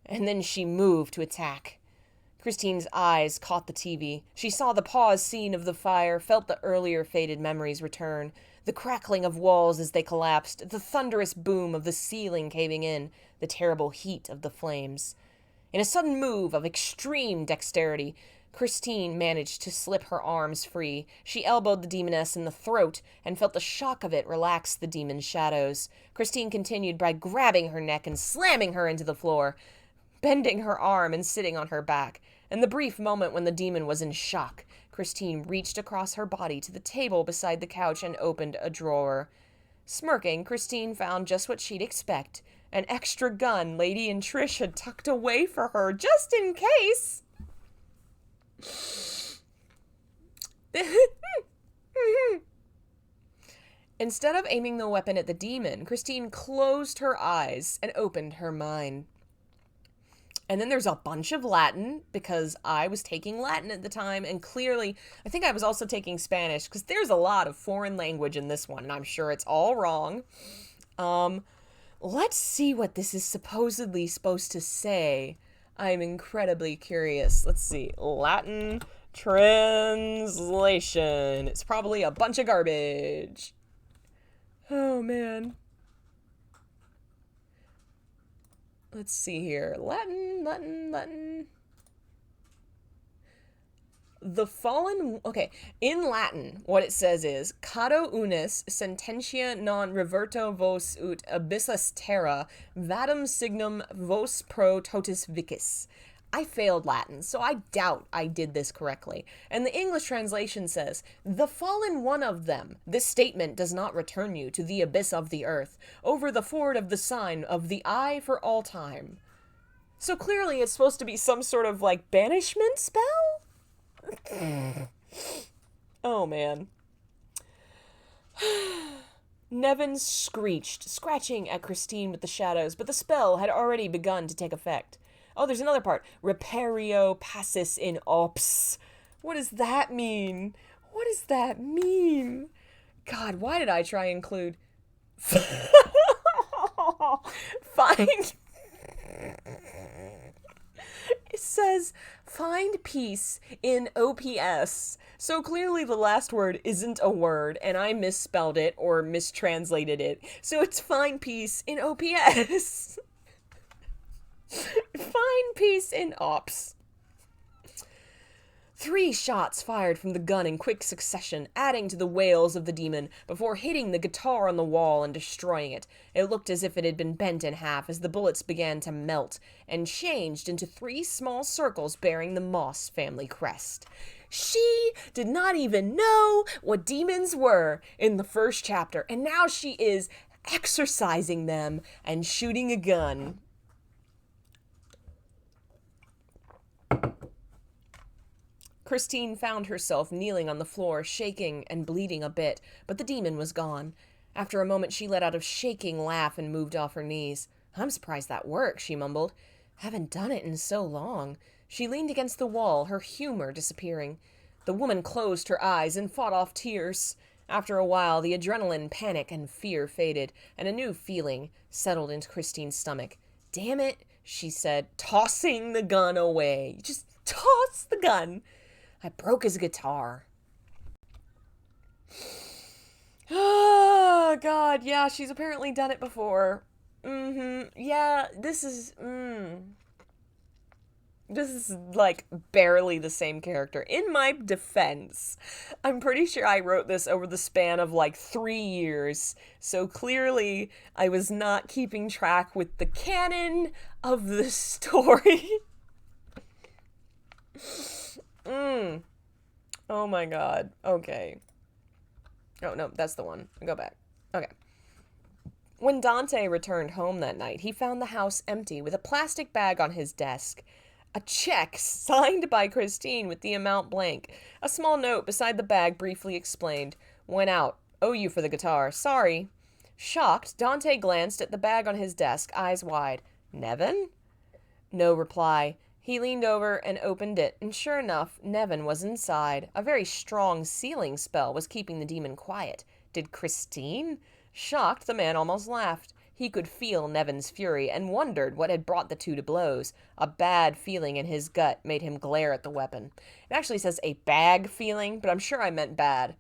And then she moved to attack. Christine's eyes caught the TV. She saw the pause scene of the fire, felt the earlier faded memories return, the crackling of walls as they collapsed, the thunderous boom of the ceiling caving in, the terrible heat of the flames. In a sudden move of extreme dexterity, Christine managed to slip her arms free. She elbowed the demoness in the throat and felt the shock of it relax the demon's shadows. Christine continued by grabbing her neck and slamming her into the floor, bending her arm and sitting on her back. In the brief moment when the demon was in shock, Christine reached across her body to the table beside the couch and opened a drawer. Smirking, Christine found just what she'd expect, an extra gun Lady and Trish had tucked away for her, just in case. Instead of aiming the weapon at the demon, Christine closed her eyes and opened her mind. And then there's a bunch of Latin, because I was taking Latin at the time, and clearly, I think I was also taking Spanish, because there's a lot of foreign language in this one, and I'm sure it's all wrong. Let's see what this is supposedly supposed to say. I'm incredibly curious. Let's see. Latin translation. It's probably a bunch of garbage. Oh, man. Let's see here. Latin. The fallen... Okay, in Latin, what it says is, Cado unis sententia non reverto vos ut abyssus terra, vadum signum vos pro totus vicis. I failed Latin, so I doubt I did this correctly. And the English translation says, the fallen one of them. This statement does not return you to the abyss of the earth, over the ford of the sign of the eye for all time. So clearly it's supposed to be some sort of, like, banishment spell? Oh, man. Nevin screeched, scratching at Christine with the shadows, but the spell had already begun to take effect. Oh, there's another part. Repario passis in ops. What does that mean? What does that mean? God, why did I try and include... Find... It says, find peace in OPS. So clearly the last word isn't a word, and I misspelled it or mistranslated it. So it's find peace in OPS. Find peace in ops. 3 shots fired from the gun in quick succession, adding to the wails of the demon, before hitting the guitar on the wall and destroying it. It looked as if it had been bent in half as the bullets began to melt, and changed into 3 small circles bearing the Moss family crest. She did not even know what demons were in the first chapter, and now she is exorcising them and shooting a gun. Christine found herself kneeling on the floor, shaking and bleeding a bit, but the demon was gone. After a moment, she let out a shaking laugh and moved off her knees. I'm surprised that worked, she mumbled. Haven't done it in so long. She leaned against the wall, her humor disappearing. The woman closed her eyes and fought off tears. After a while, the adrenaline, panic, and fear faded, and a new feeling settled into Christine's stomach. Damn it, she said, tossing the gun away. Just toss the gun. I broke his guitar. Oh, God, yeah, she's apparently done it before. Yeah, this is, This is, like, barely the same character. In my defense, I'm pretty sure I wrote this over the span of, like, 3 years. So clearly, I was not keeping track with the canon of the story. Oh my god. Okay. Oh, no, that's the one. Go back. Okay. When Dante returned home that night, he found the house empty with a plastic bag on his desk. A check signed by Christine with the amount blank. A small note beside the bag briefly explained. Went out. Owe you for the guitar. Sorry. Shocked, Dante glanced at the bag on his desk, eyes wide. Nevin? No reply. He leaned over and opened it, and sure enough, Nevin was inside. A very strong sealing spell was keeping the demon quiet. Did Christine? Shocked, the man almost laughed. He could feel Nevin's fury and wondered what had brought the two to blows. A bad feeling in his gut made him glare at the weapon. It actually says a bag feeling, but I'm sure I meant bad.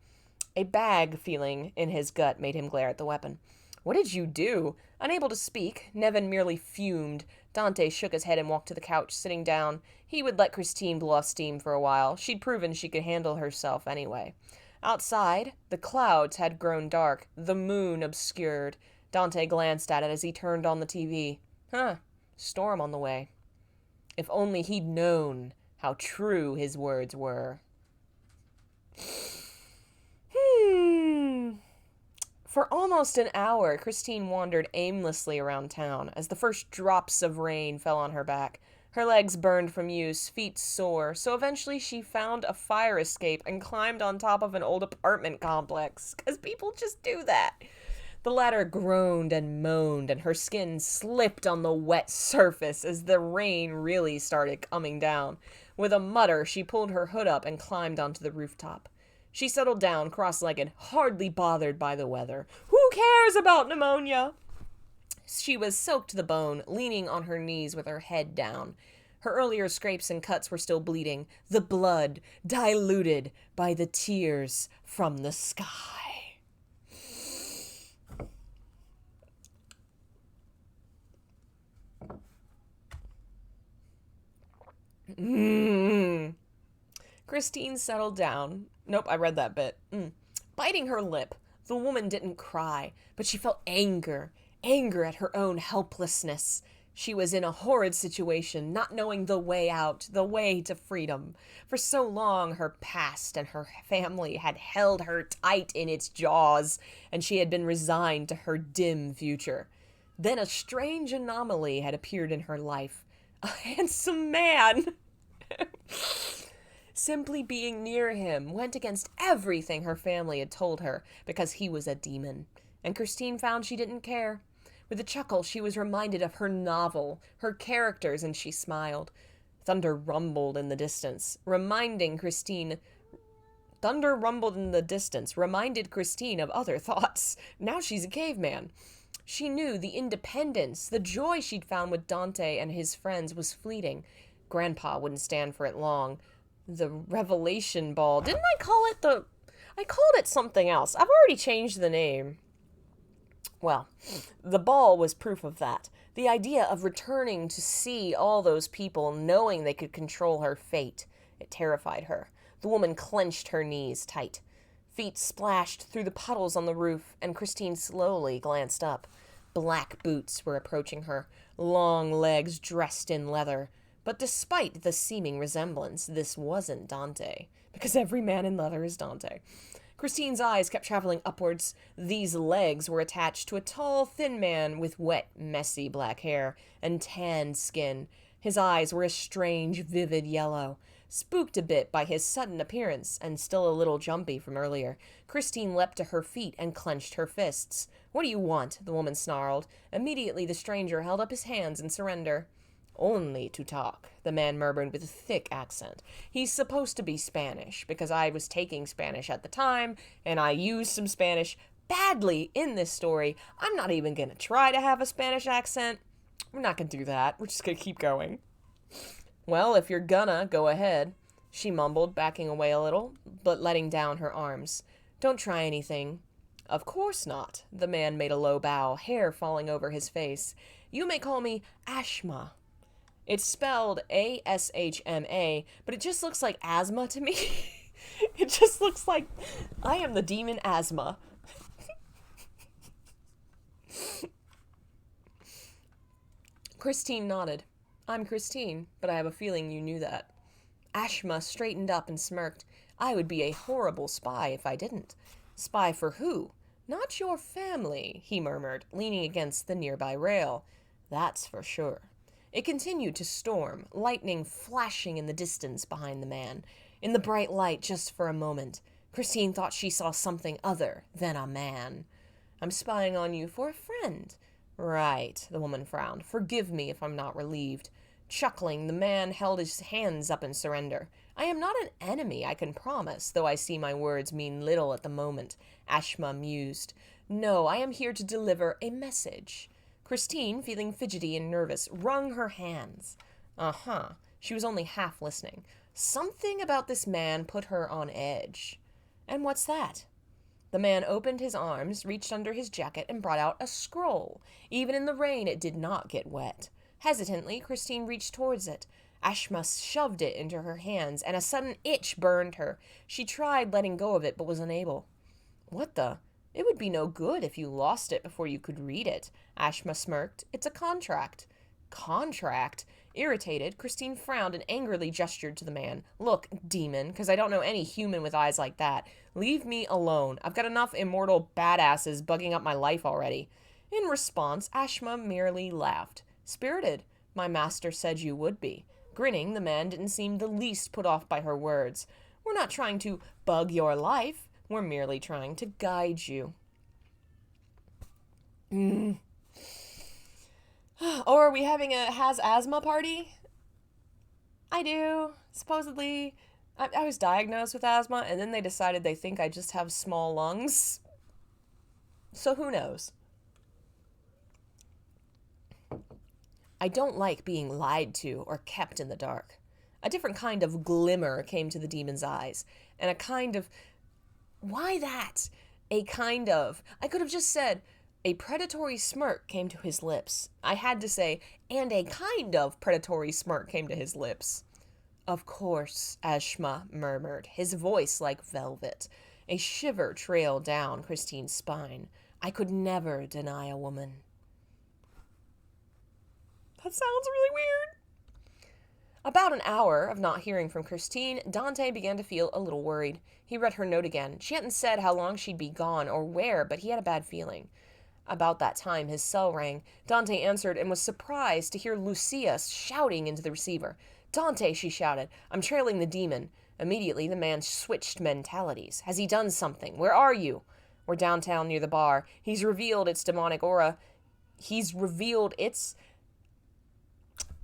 A bag feeling in his gut made him glare at the weapon. What did you do? Unable to speak, Nevin merely fumed. Dante shook his head and walked to the couch, sitting down. He would let Christine blow off steam for a while. She'd proven she could handle herself anyway. Outside, the clouds had grown dark, the moon obscured. Dante glanced at it as he turned on the TV. Storm on the way. If only he'd known how true his words were. For almost an hour, Christine wandered aimlessly around town as the first drops of rain fell on her back. Her legs burned from use, feet sore, so eventually she found a fire escape and climbed on top of an old apartment complex, because people just do that. The ladder groaned and moaned, and her skin slipped on the wet surface as the rain really started coming down. With a mutter, she pulled her hood up and climbed onto the rooftop. She settled down, cross-legged, hardly bothered by the weather. Who cares about pneumonia? She was soaked to the bone, leaning on her knees with her head down. Her earlier scrapes and cuts were still bleeding, the blood diluted by the tears from the sky. Christine settled down. Nope, I read that bit. Biting her lip, the woman didn't cry, but she felt anger. Anger at her own helplessness. She was in a horrid situation, not knowing the way out, the way to freedom. For so long, her past and her family had held her tight in its jaws, and she had been resigned to her dim future. Then a strange anomaly had appeared in her life. A handsome man! Simply being near him went against everything her family had told her, because he was a demon. And Christine found she didn't care. With a chuckle, she was reminded of her novel, her characters, and she smiled. Thunder rumbled in the distance, reminded Christine of other thoughts. Now she's a caveman. She knew the independence, the joy she'd found with Dante and his friends was fleeting. Grandpa wouldn't stand for it long. The revelation ball. Didn't I call it I called it something else. I've already changed the name. Well, the ball was proof of that. The idea of returning to see all those people knowing they could control her fate. It terrified her. The woman clenched her knees tight. Feet splashed through the puddles on the roof, and Christine slowly glanced up. Black boots were approaching her, long legs dressed in leather. But despite the seeming resemblance, this wasn't Dante, because every man in leather is Dante. Christine's eyes kept traveling upwards. These legs were attached to a tall, thin man with wet, messy black hair and tanned skin. His eyes were a strange, vivid yellow. Spooked a bit by his sudden appearance, and still a little jumpy from earlier, Christine leapt to her feet and clenched her fists. "What do you want?" the woman snarled. Immediately the stranger held up his hands in surrender. "Only to talk," the man murmured with a thick accent. He's supposed to be Spanish, because I was taking Spanish at the time, and I used some Spanish badly in this story. I'm not even gonna try to have a Spanish accent. We're not gonna do that. We're just gonna keep going. "Well, if you're gonna, go ahead," she mumbled, backing away a little, but letting down her arms. "Don't try anything." "Of course not." The man made a low bow, hair falling over his face. "You may call me Ashma." It's spelled Ashma, but it just looks like asthma to me. It just looks like I am the demon asthma. Christine nodded. "I'm Christine, but I have a feeling you knew that." Ashma straightened up and smirked. "I would be a horrible spy if I didn't." "Spy for who?" "Not your family," he murmured, leaning against the nearby rail. "That's for sure." It continued to storm, lightning flashing in the distance behind the man. In the bright light, just for a moment, Christine thought she saw something other than a man. "I'm spying on you for a friend." "Right," the woman frowned. "Forgive me if I'm not relieved." Chuckling, the man held his hands up in surrender. "I am not an enemy, I can promise, though I see my words mean little at the moment," Ashma mused. "No, I am here to deliver a message." Christine, feeling fidgety and nervous, wrung her hands. Uh-huh. She was only half listening. Something about this man put her on edge. "And what's that?" The man opened his arms, reached under his jacket, and brought out a scroll. Even in the rain, it did not get wet. Hesitantly, Christine reached towards it. Ashma shoved it into her hands, and a sudden itch burned her. She tried letting go of it, but was unable. "What the? It would be no good if you lost it before you could read it," Ashma smirked. "It's a contract." "Contract?" Irritated, Christine frowned and angrily gestured to the man. "Look, demon, because I don't know any human with eyes like that. Leave me alone. I've got enough immortal badasses bugging up my life already." In response, Ashma merely laughed. "Spirited. My master said you would be." Grinning, the man didn't seem the least put off by her words. "We're not trying to bug your life. We're merely trying to guide you." Or are we having a has asthma party? I do. Supposedly, I was diagnosed with asthma, and then they decided they think I just have small lungs. So who knows? I don't like being lied to or kept in the dark. A different kind of glimmer came to the demon's eyes, and a kind of... Why that? A kind of... I could have just said... A predatory smirk came to his lips. I had to say, and a kind of predatory smirk came to his lips. Of course, Ashma murmured, his voice like velvet. A shiver trailed down Christine's spine. I could never deny a woman. That sounds really weird. About an hour of not hearing from Christine, Dante began to feel a little worried. He read her note again. She hadn't said how long she'd be gone or where, but he had a bad feeling. About that time, his cell rang. Dante answered and was surprised to hear Lucia shouting into the receiver. "Dante," she shouted, "I'm trailing the demon." Immediately, the man switched mentalities. "Has he done something? Where are you?" "We're downtown near the bar. He's revealed its demonic aura. He's revealed his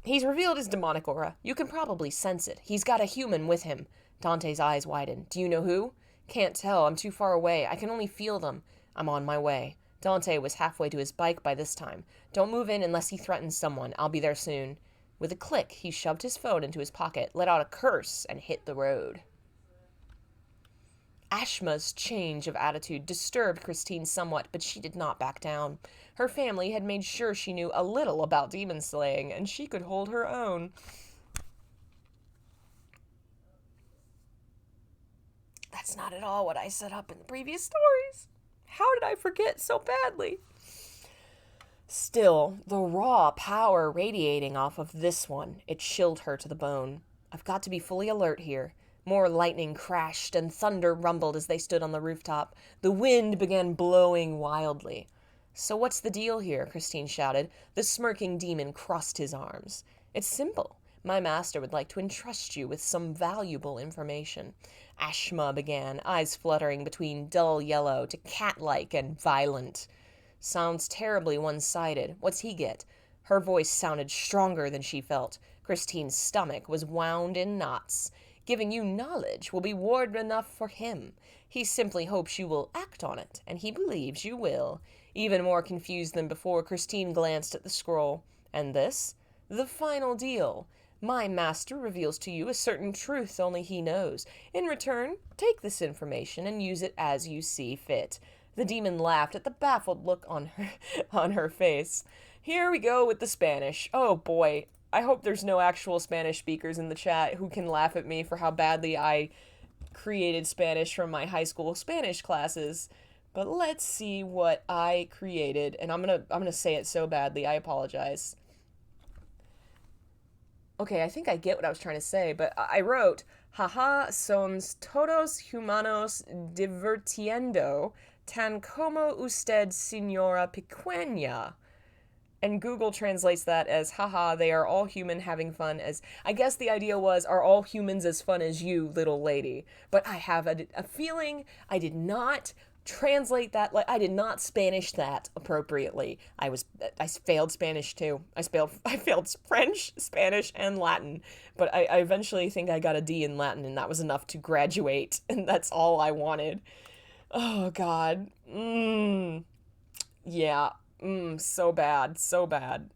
demonic aura. You can probably sense it. He's got a human with him." Dante's eyes widened. "Do you know who?" "Can't tell. I'm too far away. I can only feel them." "I'm on my way." Dante was halfway to his bike by this time. "Don't move in unless he threatens someone. I'll be there soon." With a click, he shoved his phone into his pocket, let out a curse, and hit the road. Ashma's change of attitude disturbed Christine somewhat, but she did not back down. Her family had made sure she knew a little about demon slaying, and she could hold her own. That's not at all what I set up in the previous stories. How did I forget so badly? Still, the raw power radiating off of this one, it chilled her to the bone. I've got to be fully alert here. More lightning crashed and thunder rumbled as they stood on the rooftop. The wind began blowing wildly. "So what's the deal here?" Christine shouted. The smirking demon crossed his arms. "It's simple. My master would like to entrust you with some valuable information." Ashma began, eyes fluttering between dull yellow to cat-like and violent. "Sounds terribly one-sided. What's he get?" Her voice sounded stronger than she felt. Christine's stomach was wound in knots. "Giving you knowledge will be reward enough for him. He simply hopes you will act on it, and he believes you will." Even more confused than before, Christine glanced at the scroll. "And this?" "The final deal. My master reveals to you a certain truth only he knows. In return, take this information and use it as you see fit." The demon laughed at the baffled look on her face. "Here we go with the Spanish. Oh boy, I hope there's no actual Spanish speakers in the chat who can laugh at me for how badly I created Spanish from my high school Spanish classes. But let's see what I created, and I'm gonna say it so badly. I apologize. Okay, I think I get what I was trying to say, but I wrote, "Haha, sons todos humanos divirtiendo, tan como usted, señora pequeña." And Google translates that as, "Haha, they are all human having fun as..." I guess the idea was, are all humans as fun as you, little lady? But I have a feeling I did not translate that, like, I did not Spanish that appropriately. I failed Spanish too. I failed French, Spanish, and Latin. But I eventually think I got a D in Latin, and that was enough to graduate, and that's all I wanted. Oh, God. Yeah. So bad, so bad.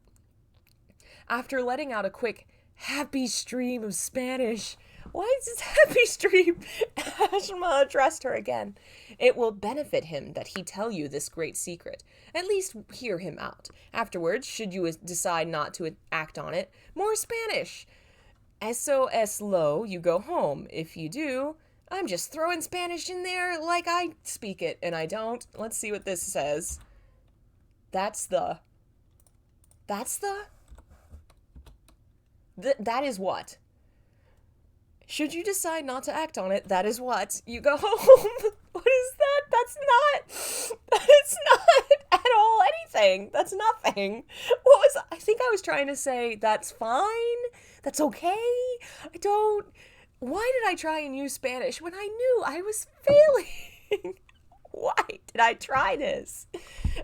After letting out a quick, happy stream of Spanish, "Why is this happy stream?" Ashma addressed her again. "It will benefit him that he tell you this great secret. At least hear him out. Afterwards, should you decide not to act on it, more Spanish. Eso es lo, you go home. If you do..." I'm just throwing Spanish in there like I speak it, and I don't. Let's see what this says. That is what. Should you decide not to act on it, that is what. You go home. What is that? That's not at all anything. That's nothing. I think I was trying to say, that's fine. That's okay. Why did I try and use Spanish when I knew I was failing? Why did I try this?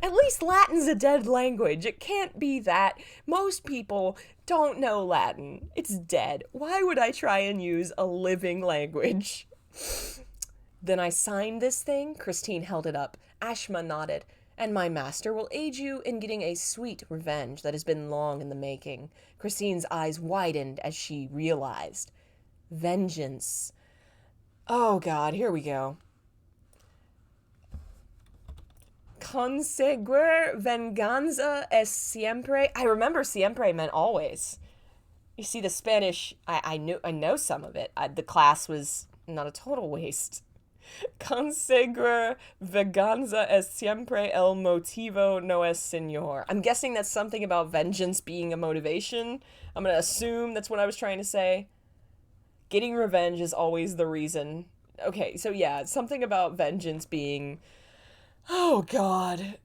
At least Latin's a dead language. It can't be that. Most people don't know Latin. It's dead. Why would I try and use a living language? "Then I signed this thing?" Christine held it up. Ashma nodded. "And my master will aid you in getting a sweet revenge that has been long in the making." Christine's eyes widened as she realized. Vengeance. Oh, God, here we go. "Conseguir venganza es siempre..." I remember siempre meant always. You see, the Spanish, I know some of it. The class was not a total waste. Conseguir venganza es siempre el motivo, no es señor. I'm guessing that's something about vengeance being a motivation. I'm gonna assume that's what I was trying to say. Getting revenge is always the reason. Okay, so yeah, something about vengeance being... Oh, God.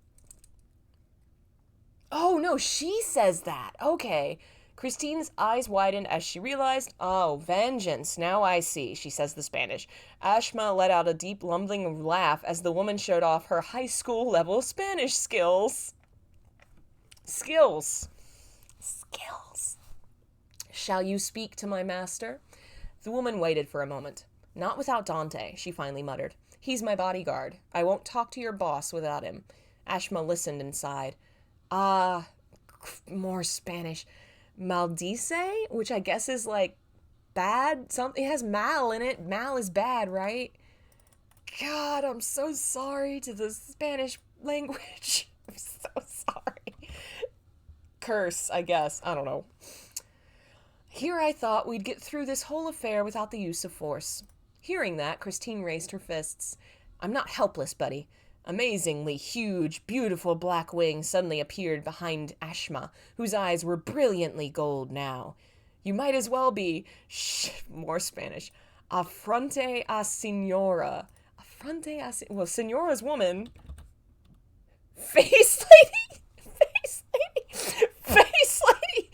Oh, no, she says that. Okay. Christine's eyes widened as she realized, oh, vengeance, now I see, she says the Spanish. Ashma let out a deep, lumbering laugh as the woman showed off her high school level Spanish skills. Skills. Shall you speak to my master? The woman waited for a moment. Not without Dante, she finally muttered. He's my bodyguard. I won't talk to your boss without him. Ashma listened and sighed. More Spanish. Maldice, which I guess is like bad. Something, it has mal in it. Mal is bad, right? God, I'm so sorry to the Spanish language. I'm so sorry. Curse, I guess. I don't know. Here I thought we'd get through this whole affair without the use of force. Hearing that, Christine raised her fists. I'm not helpless, buddy. Amazingly huge, beautiful black wings suddenly appeared behind Ashma, whose eyes were brilliantly gold now. You might as well be, more Spanish, afronte a senora. Well, senora's woman. Face lady? Face lady? Face lady?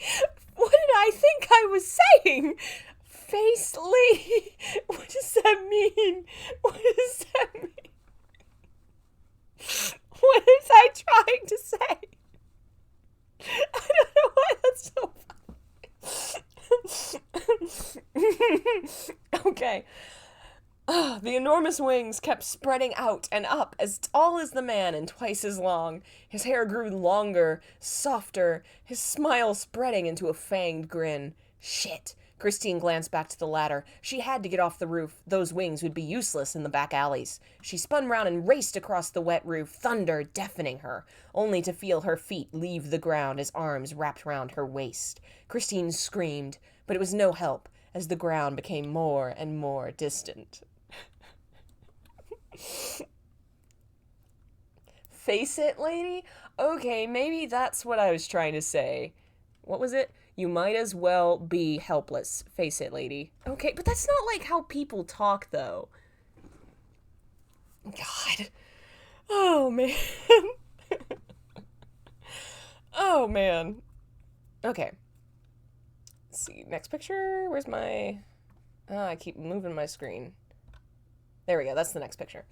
What did I think I was saying? Face lady? What does that mean? What does that mean? What was I trying to say? I don't know why that's so funny. Okay. The enormous wings kept spreading out and up, as tall as the man and twice as long. His hair grew longer, softer, his smile spreading into a fanged grin. Shit. Christine glanced back to the ladder. She had to get off the roof. Those wings would be useless in the back alleys. She spun round and raced across the wet roof, thunder deafening her, only to feel her feet leave the ground as arms wrapped round her waist. Christine screamed, but it was no help, as the ground became more and more distant. Face it, lady? Okay, maybe that's what I was trying to say. What was it? You might as well be helpless. Face it, lady. Okay, but that's not like how people talk, though. God. Oh, man. Oh, man. Okay. Let's see. Next picture. Where's my... Oh, I keep moving my screen. There we go. That's the next picture.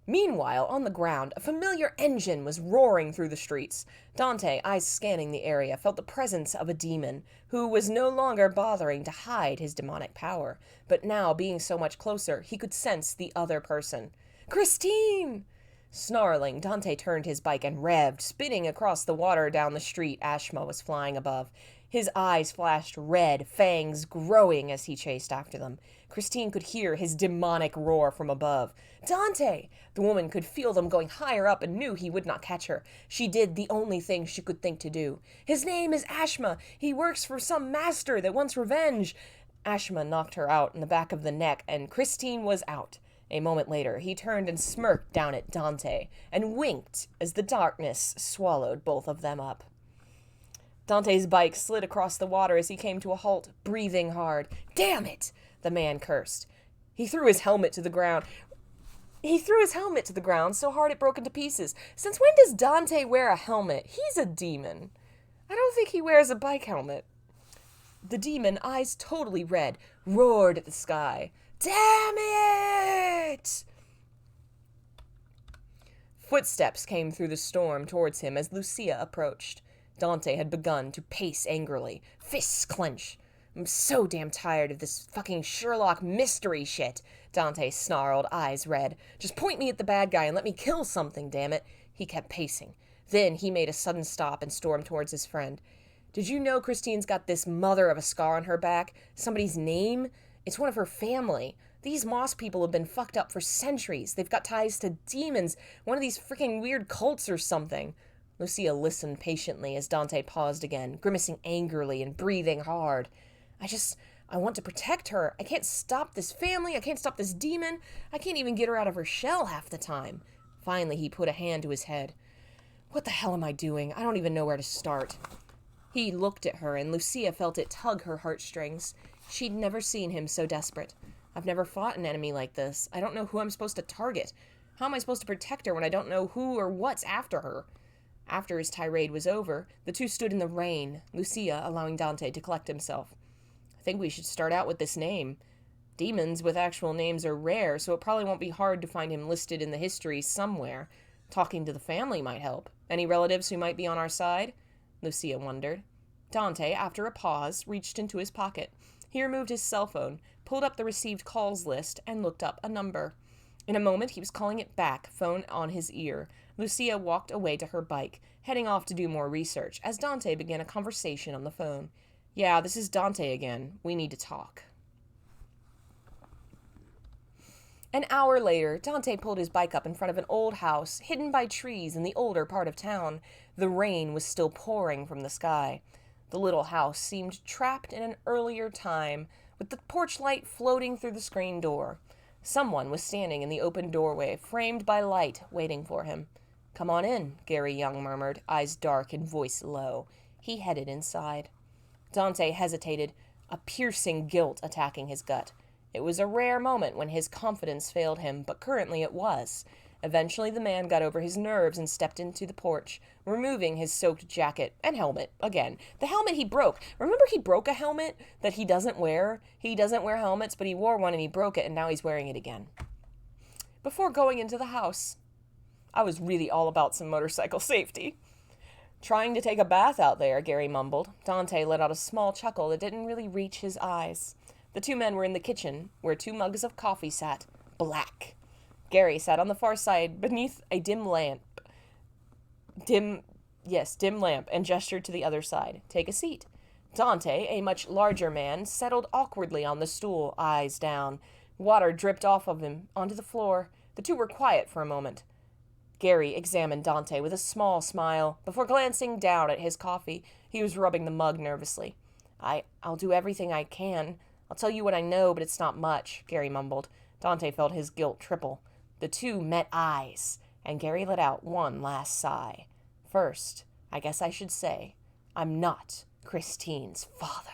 Meanwhile, on the ground, a familiar engine was roaring through the streets. Dante, eyes scanning the area, felt the presence of a demon, who was no longer bothering to hide his demonic power, but now, being so much closer, he could sense the other person. Christine! Snarling, Dante turned his bike and revved, spinning across the water down the street Ashma was flying above. His eyes flashed red, fangs growing as he chased after them. Christine could hear his demonic roar from above. Dante! The woman could feel them going higher up and knew he would not catch her. She did the only thing she could think to do. His name is Ashma. He works for some master that wants revenge. Ashma knocked her out in the back of the neck, and Christine was out. A moment later, he turned and smirked down at Dante, and winked as the darkness swallowed both of them up. Dante's bike slid across the water as he came to a halt, breathing hard. Damn it! The man cursed. He threw his helmet to the ground. So hard it broke into pieces. Since when does Dante wear a helmet? He's a demon. I don't think he wears a bike helmet. The demon, eyes totally red, roared at the sky. Damn it! Footsteps came through the storm towards him as Lucia approached. Dante had begun to pace angrily, fists clenched. I'm so damn tired of this fucking Sherlock mystery shit, Dante snarled, eyes red. Just point me at the bad guy and let me kill something, damn it. He kept pacing. Then he made a sudden stop and stormed towards his friend. Did you know Christine's got this mother of a scar on her back? Somebody's name? It's one of her family. These Moss people have been fucked up for centuries. They've got ties to demons, one of these freaking weird cults or something. Lucia listened patiently as Dante paused again, grimacing angrily and breathing hard. I want to protect her. I can't stop this family. I can't stop this demon. I can't even get her out of her shell half the time. Finally, he put a hand to his head. What the hell am I doing? I don't even know where to start. He looked at her, and Lucia felt it tug her heartstrings. She'd never seen him so desperate. I've never fought an enemy like this. I don't know who I'm supposed to target. How am I supposed to protect her when I don't know who or what's after her? After his tirade was over, the two stood in the rain, Lucia allowing Dante to collect himself. I think we should start out with this name. Demons with actual names are rare, so it probably won't be hard to find him listed in the history somewhere. Talking to the family might help. Any relatives who might be on our side? Lucia wondered. Dante, after a pause, reached into his pocket. He removed his cell phone, pulled up the received calls list, and looked up a number. In a moment, he was calling it back, phone on his ear. Lucia walked away to her bike, heading off to do more research, as Dante began a conversation on the phone. Yeah, this is Dante again. We need to talk. An hour later, Dante pulled his bike up in front of an old house, hidden by trees in the older part of town. The rain was still pouring from the sky. The little house seemed trapped in an earlier time, with the porch light floating through the screen door. Someone was standing in the open doorway, framed by light, waiting for him. Come on in, Gary Young murmured, eyes dark and voice low. He headed inside. Dante hesitated, a piercing guilt attacking his gut. It was a rare moment when his confidence failed him, but currently it was. Eventually the man got over his nerves and stepped into the porch, removing his soaked jacket and helmet again. The helmet he broke. Remember he broke a helmet that he doesn't wear? He doesn't wear helmets, but he wore one and he broke it, and now he's wearing it again. Before going into the house, I was really all about some motorcycle safety. Trying to take a bath out there, Gary mumbled. Dante let out a small chuckle that didn't really reach his eyes. The two men were in the kitchen, where 2 mugs of coffee sat, black. Gary sat on the far side beneath a dim lamp, and gestured to the other side. Take a seat. Dante, a much larger man, settled awkwardly on the stool, eyes down. Water dripped off of him onto the floor. The two were quiet for a moment. Gary examined Dante with a small smile. Before glancing down at his coffee, he was rubbing the mug nervously. I'll do everything I can. I'll tell you what I know, but it's not much, Gary mumbled. Dante felt his guilt triple. The two met eyes, and Gary let out one last sigh. First, I guess I should say, I'm not Christine's father.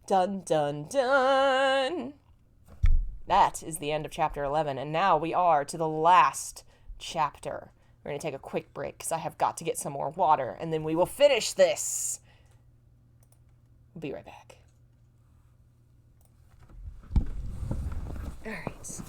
Dun, dun, dun! That is the end of chapter 11, and now we are to the last chapter. We're going to take a quick break because I have got to get some more water, and then we will finish this. We'll be right back. All right.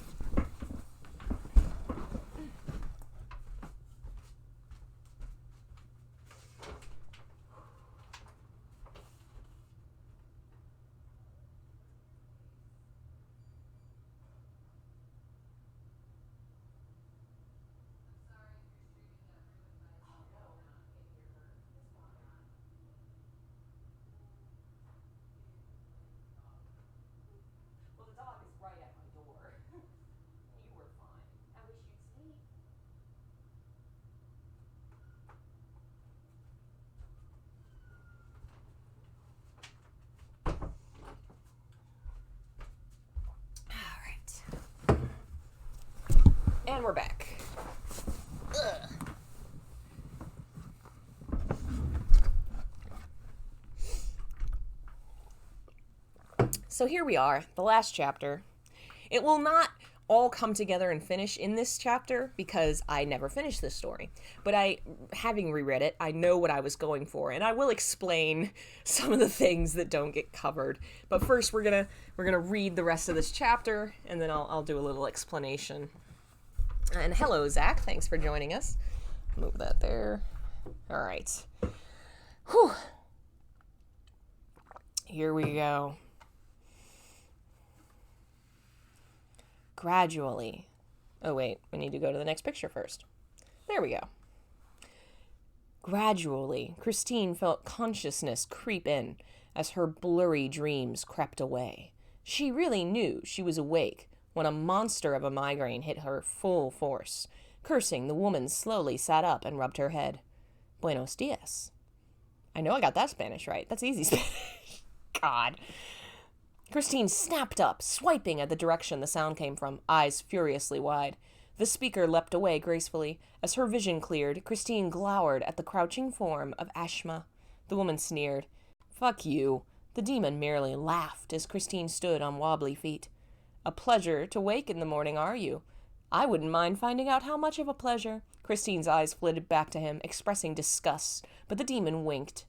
And we're back. Ugh. So here we are, the last chapter. It will not all come together and finish in this chapter because I never finished this story. But having reread it, I know what I was going for, and I will explain some of the things that don't get covered. But first, we're gonna read the rest of this chapter, and then I'll do a little explanation. And hello, Zach. Thanks for joining us. Move that there. All right. Whew. Here we go. Gradually. Oh, wait. We need to go to the next picture first. There we go. Gradually, Christine felt consciousness creep in as her blurry dreams crept away. She really knew she was awake when a monster of a migraine hit her full force. Cursing, the woman slowly sat up and rubbed her head. Buenos dias. I know I got that Spanish right. That's easy Spanish. God. Christine snapped up, swiping at the direction the sound came from, eyes furiously wide. The speaker leapt away gracefully. As her vision cleared, Christine glowered at the crouching form of Ashma. The woman sneered. Fuck you. The demon merely laughed as Christine stood on wobbly feet. A pleasure to wake in the morning, are you? I wouldn't mind finding out how much of a pleasure. Christine's eyes flitted back to him, expressing disgust, but the demon winked.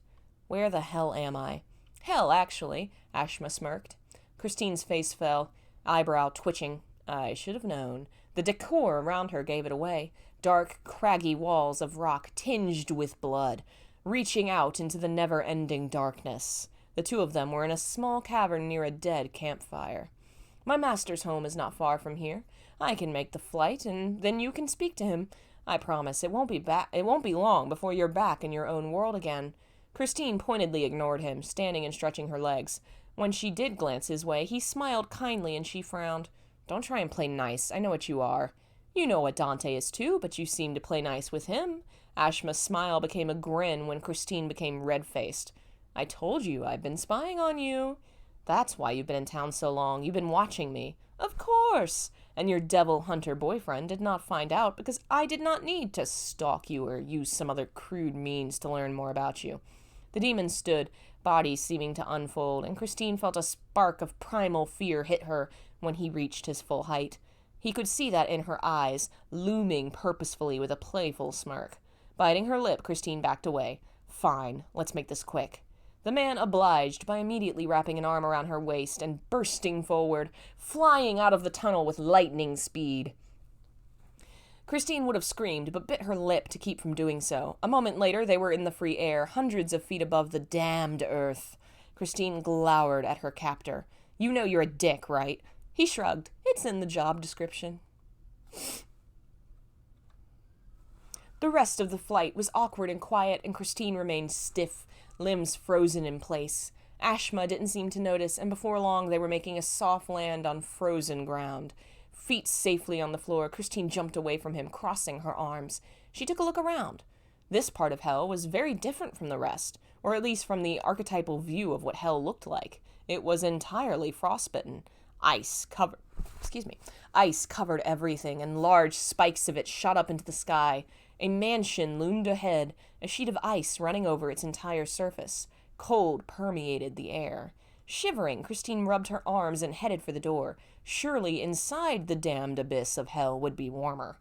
Where the hell am I? Hell, actually, Ashma smirked. Christine's face fell, eyebrow twitching. I should have known. The decor around her gave it away. Dark, craggy walls of rock tinged with blood, reaching out into the never-ending darkness. The two of them were in a small cavern near a dead campfire. My master's home is not far from here. I can make the flight, and then you can speak to him. I promise it won't be long before you're back in your own world again. Christine pointedly ignored him, standing and stretching her legs. When she did glance his way, he smiled kindly and she frowned. Don't try and play nice. I know what you are. You know what Dante is too, but you seem to play nice with him. Ashma's smile became a grin when Christine became red-faced. I told you I've been spying on you. That's why you've been in town so long. You've been watching me. Of course. And your devil hunter boyfriend did not find out because I did not need to stalk you or use some other crude means to learn more about you. The demon stood, body seeming to unfold, and Christine felt a spark of primal fear hit her when he reached his full height. He could see that in her eyes, looming purposefully with a playful smirk. Biting her lip, Christine backed away. Fine, let's make this quick. The man obliged by immediately wrapping an arm around her waist and bursting forward, flying out of the tunnel with lightning speed. Christine would have screamed, but bit her lip to keep from doing so. A moment later, they were in the free air, hundreds of feet above the damned earth. Christine glowered at her captor. You know you're a dick, right? He shrugged. It's in the job description. The rest of the flight was awkward and quiet, and Christine remained stiff, limbs frozen in place. Ashma didn't seem to notice, and before long they were making a soft land on frozen ground. Feet safely on the floor, Christine jumped away from him, crossing her arms. She took a look around. This part of hell was very different from the rest, or at least from the archetypal view of what hell looked like. It was entirely frostbitten. Ice covered everything, and large spikes of it shot up into the sky. A mansion loomed ahead, a sheet of ice running over its entire surface. Cold permeated the air. Shivering, Christine rubbed her arms and headed for the door. Surely inside the damned abyss of hell would be warmer.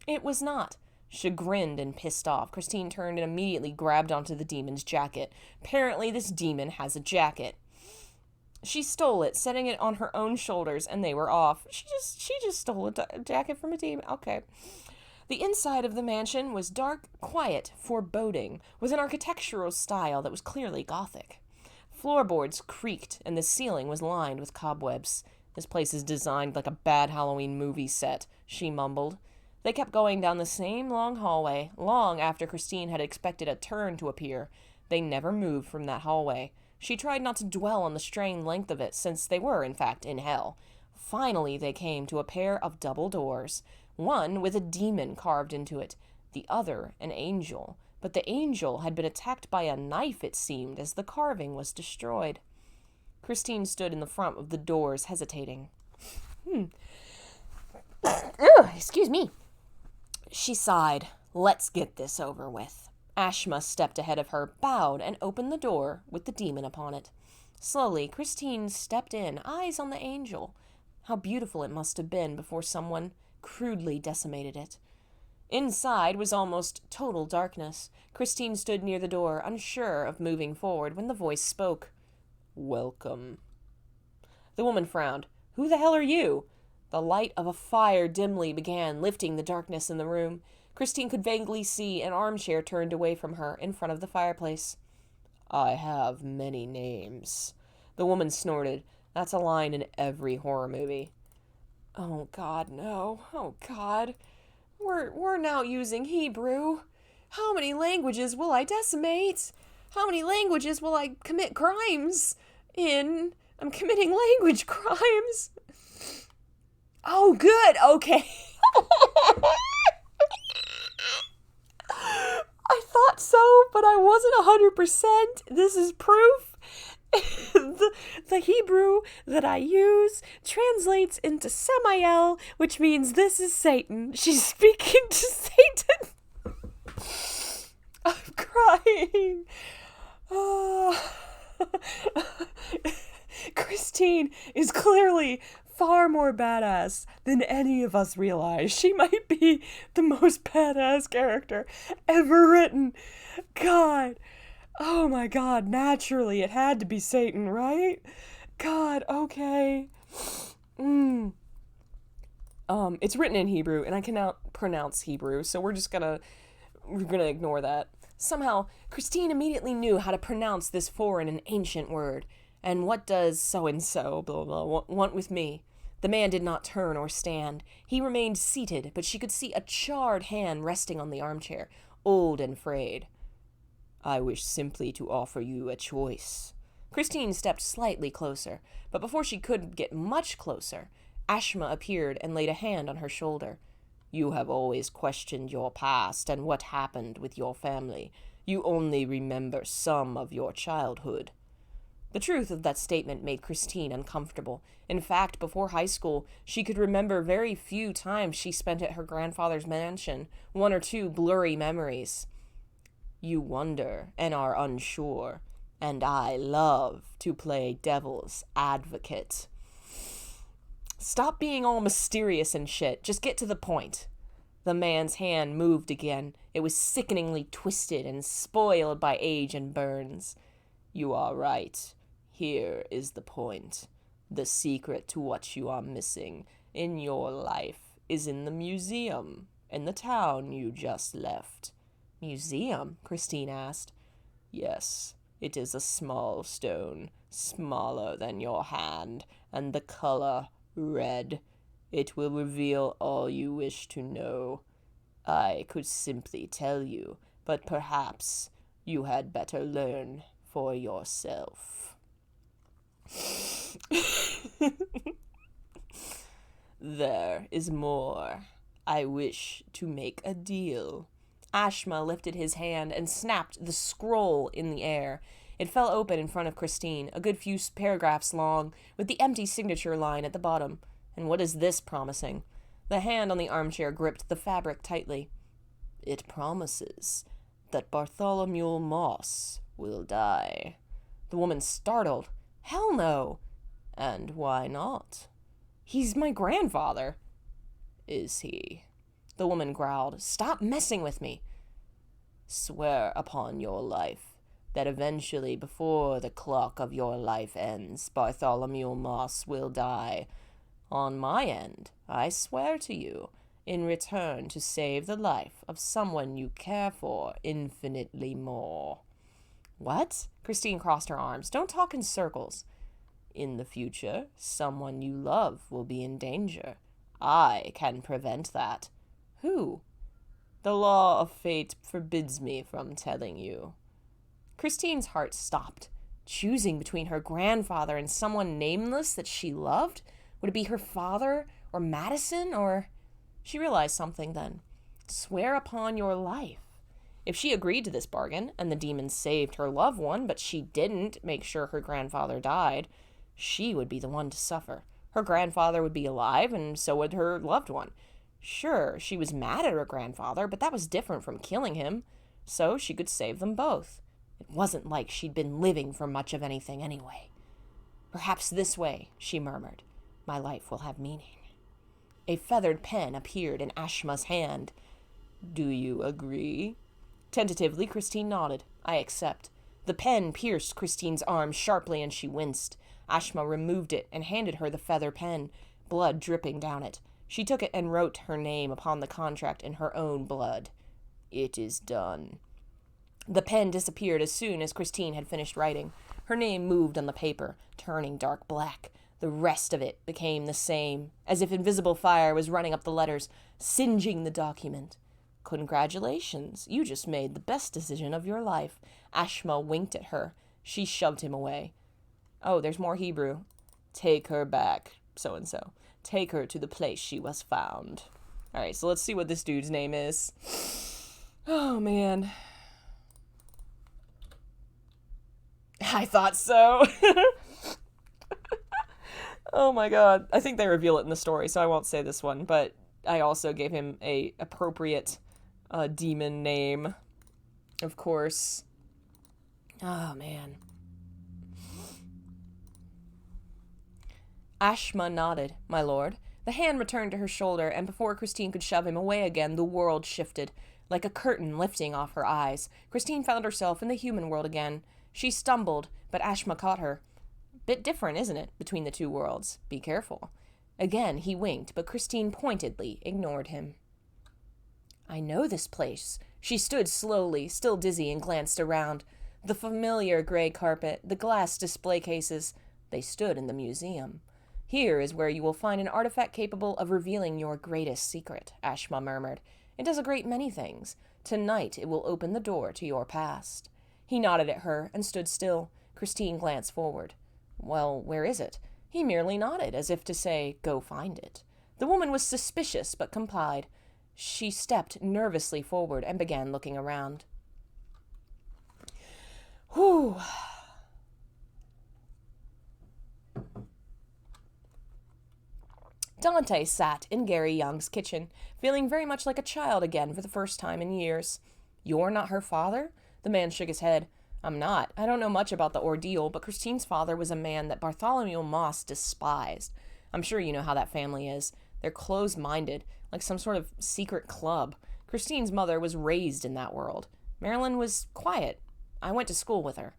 It was not. Chagrined and pissed off, Christine turned and immediately grabbed onto the demon's jacket. Apparently this demon has a jacket. She stole it, setting it on her own shoulders, and they were off. She just stole a jacket from a demon. Okay. The inside of the mansion was dark, quiet, foreboding, with an architectural style that was clearly Gothic. Floorboards creaked, and the ceiling was lined with cobwebs. This place is designed like a bad Halloween movie set, she mumbled. They kept going down the same long hallway, long after Christine had expected a turn to appear. They never moved from that hallway. She tried not to dwell on the strained length of it, since they were, in fact, in hell. Finally, they came to a pair of double doors, one with a demon carved into it, the other an angel. But the angel had been attacked by a knife, it seemed, as the carving was destroyed. Christine stood in the front of the doors, hesitating. Excuse me. She sighed. Let's get this over with. Ashma stepped ahead of her, bowed, and opened the door with the demon upon it. Slowly, Christine stepped in, eyes on the angel. How beautiful it must have been before someone crudely decimated it. Inside was almost total darkness. Christine stood near the door, unsure of moving forward, when the voice spoke. Welcome. The woman frowned. Who the hell are you? The light of a fire dimly began, lifting the darkness in the room. Christine could vaguely see an armchair turned away from her in front of the fireplace. I have many names. The woman snorted. That's a line in every horror movie. Oh, God, no. Oh, God. We're now using Hebrew. How many languages will I decimate? How many languages will I commit crimes in? I'm committing language crimes. Oh, good. Okay. I thought so, but I wasn't 100%. This is proof. the Hebrew that I use translates into Samael, which means this is Satan. She's speaking to Satan. I'm crying. Christine is clearly far more badass than any of us realize. She might be the most badass character ever written. God. Oh my God, naturally it had to be Satan, right? God, okay. It's written in Hebrew, and I cannot pronounce Hebrew, so we're gonna ignore that. Somehow, Christine immediately knew how to pronounce this foreign and ancient word. And what does so-and-so, blah, blah, blah, want with me? The man did not turn or stand. He remained seated, but she could see a charred hand resting on the armchair, old and frayed. I wish simply to offer you a choice. Christine stepped slightly closer, but before she could get much closer, Ashma appeared and laid a hand on her shoulder. You have always questioned your past and what happened with your family. You only remember some of your childhood. The truth of that statement made Christine uncomfortable. In fact, before high school, she could remember very few times she spent at her grandfather's mansion, one or two blurry memories. You wonder and are unsure, and I love to play devil's advocate. Stop being all mysterious and shit. Just get to the point. The man's hand moved again. It was sickeningly twisted and spoiled by age and burns. You are right. Here is the point. The secret to what you are missing in your life is in the museum in the town you just left. Museum? Christine asked. Yes, it is a small stone, smaller than your hand, and the color red. It will reveal all you wish to know. I could simply tell you, but perhaps you had better learn for yourself. There is more. I wish to make a deal. Ashma lifted his hand and snapped the scroll in the air. It fell open in front of Christine, a good few paragraphs long, with the empty signature line at the bottom. And what is this promising? The hand on the armchair gripped the fabric tightly. It promises that Bartholomew Moss will die. The woman startled. Hell no. And why not? He's my grandfather. Is he? The woman growled. Stop messing with me. Swear upon your life that eventually, before the clock of your life ends, Bartholomew Moss will die. On my end, I swear to you, in return to save the life of someone you care for infinitely more. What? Christine crossed her arms. Don't talk in circles. In the future, someone you love will be in danger. I can prevent that. Who? The law of fate forbids me from telling you. Christine's heart stopped. Choosing between her grandfather and someone nameless that she loved? Would it be her father or Madison or... She realized something then. Swear upon your life. If she agreed to this bargain, and the demon saved her loved one, but she didn't make sure her grandfather died, she would be the one to suffer. Her grandfather would be alive, and so would her loved one. Sure, she was mad at her grandfather, but that was different from killing him, so she could save them both. It wasn't like she'd been living for much of anything anyway. Perhaps this way, she murmured, my life will have meaning. A feathered pen appeared in Ashma's hand. Do you agree? Tentatively, Christine nodded. I accept. The pen pierced Christine's arm sharply and she winced. Ashma removed it and handed her the feather pen, blood dripping down it. She took it and wrote her name upon the contract in her own blood. It is done. The pen disappeared as soon as Christine had finished writing. Her name moved on the paper, turning dark black. The rest of it became the same, as if invisible fire was running up the letters, singeing the document. Congratulations, you just made the best decision of your life. Ashma winked at her. She shoved him away. Oh, there's more Hebrew. Take her back, so-and-so. Take her to the place she was found. All right, so let's see what this dude's name is. Oh, man. I thought so. Oh my god. I think they reveal it in the story, so I won't say this one, but I also gave him a appropriate demon name, of course. Oh, man. Ashma nodded, my lord. The hand returned to her shoulder, and before Christine could shove him away again, the world shifted. Like a curtain lifting off her eyes, Christine found herself in the human world again. She stumbled, but Ashma caught her. Bit different, isn't it, between the two worlds? Be careful. Again he winked, but Christine pointedly ignored him. I know this place. She stood slowly, still dizzy, and glanced around. The familiar gray carpet, the glass display cases, they stood in the museum. Here is where you will find an artifact capable of revealing your greatest secret, Ashma murmured. It does a great many things. Tonight it will open the door to your past. He nodded at her and stood still. Christine glanced forward. Well, where is it? He merely nodded, as if to say, go find it. The woman was suspicious, but complied. She stepped nervously forward and began looking around. Whew. Dante sat in Gary Young's kitchen, feeling very much like a child again for the first time in years. You're not her father? The man shook his head. I'm not. I don't know much about the ordeal, but Christine's father was a man that Bartholomew Moss despised. I'm sure you know how that family is. They're closed-minded, like some sort of secret club. Christine's mother was raised in that world. Marilyn was quiet. I went to school with her.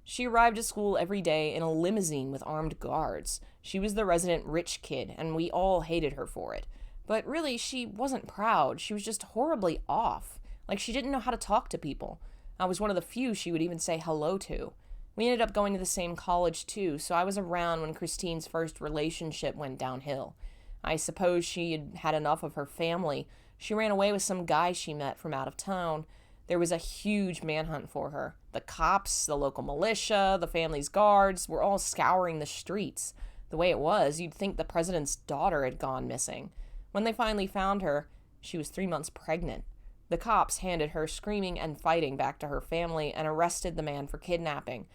She arrived at school every day in a limousine with armed guards. She was the resident rich kid, and we all hated her for it. But really, she wasn't proud. She was just horribly off. Like she didn't know how to talk to people. I was one of the few she would even say hello to. We ended up going to the same college, too, so I was around when Christine's first relationship went downhill. I suppose she had had enough of her family. She ran away with some guy she met from out of town. There was a huge manhunt for her. The cops, the local militia, the family's guards were all scouring the streets. The way it was, you'd think the president's daughter had gone missing. When they finally found her, she was 3 months pregnant. The cops handed her screaming and fighting back to her family and arrested the man for kidnapping.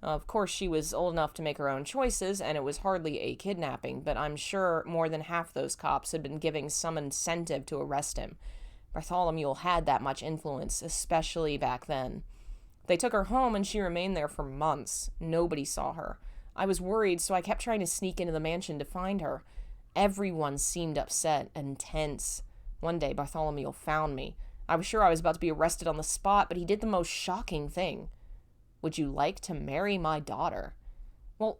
Of course, she was old enough to make her own choices, and it was hardly a kidnapping, but I'm sure more than half those cops had been giving some incentive to arrest him. Bartholomew had that much influence, especially back then. They took her home, and she remained there for months. Nobody saw her. I was worried, so I kept trying to sneak into the mansion to find her. Everyone seemed upset and tense. One day, Bartholomew found me. I was sure I was about to be arrested on the spot, but he did the most shocking thing. Would you like to marry my daughter? Well,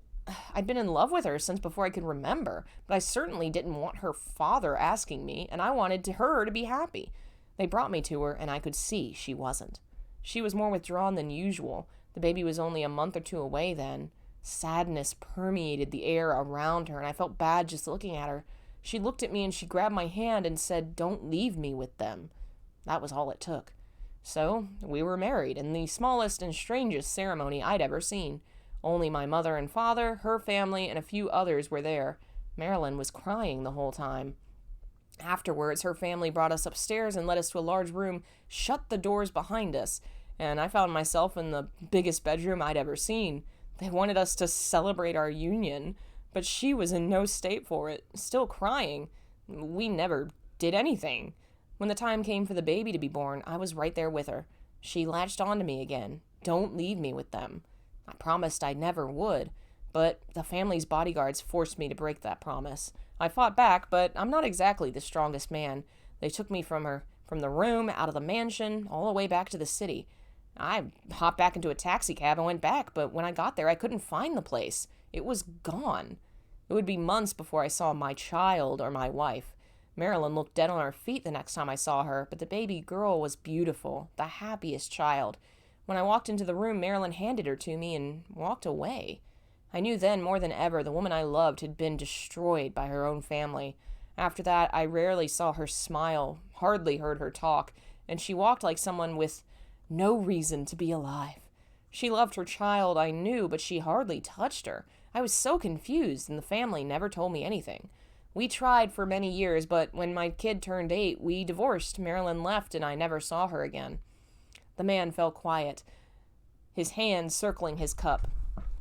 I'd been in love with her since before I could remember, but I certainly didn't want her father asking me, and I wanted her to be happy. They brought me to her, and I could see she wasn't. She was more withdrawn than usual. The baby was only a month or two away then. Sadness permeated the air around her, and I felt bad just looking at her. She looked at me, and she grabbed my hand and said, "Don't leave me with them." That was all it took. So, we were married in the smallest and strangest ceremony I'd ever seen. Only my mother and father, her family, and a few others were there. Marilyn was crying the whole time. Afterwards, her family brought us upstairs and led us to a large room, shut the doors behind us, and I found myself in the biggest bedroom I'd ever seen. They wanted us to celebrate our union, but she was in no state for it, still crying. We never did anything. When the time came for the baby to be born, I was right there with her. She latched onto me again. Don't leave me with them. I promised I never would, but the family's bodyguards forced me to break that promise. I fought back, but I'm not exactly the strongest man. They took me from the room, out of the mansion, all the way back to the city. I hopped back into a taxi cab and went back, but when I got there, I couldn't find the place. It was gone. It would be months before I saw my child or my wife. Marilyn looked dead on her feet the next time I saw her, but the baby girl was beautiful, the happiest child. When I walked into the room, Marilyn handed her to me and walked away. I knew then more than ever the woman I loved had been destroyed by her own family. After that, I rarely saw her smile, hardly heard her talk, and she walked like someone with no reason to be alive. She loved her child, I knew, but she hardly touched her. I was so confused, and the family never told me anything. We tried for many years, but when my kid turned 8, we divorced. Marilyn left, and I never saw her again. The man fell quiet. his hand circling his cup.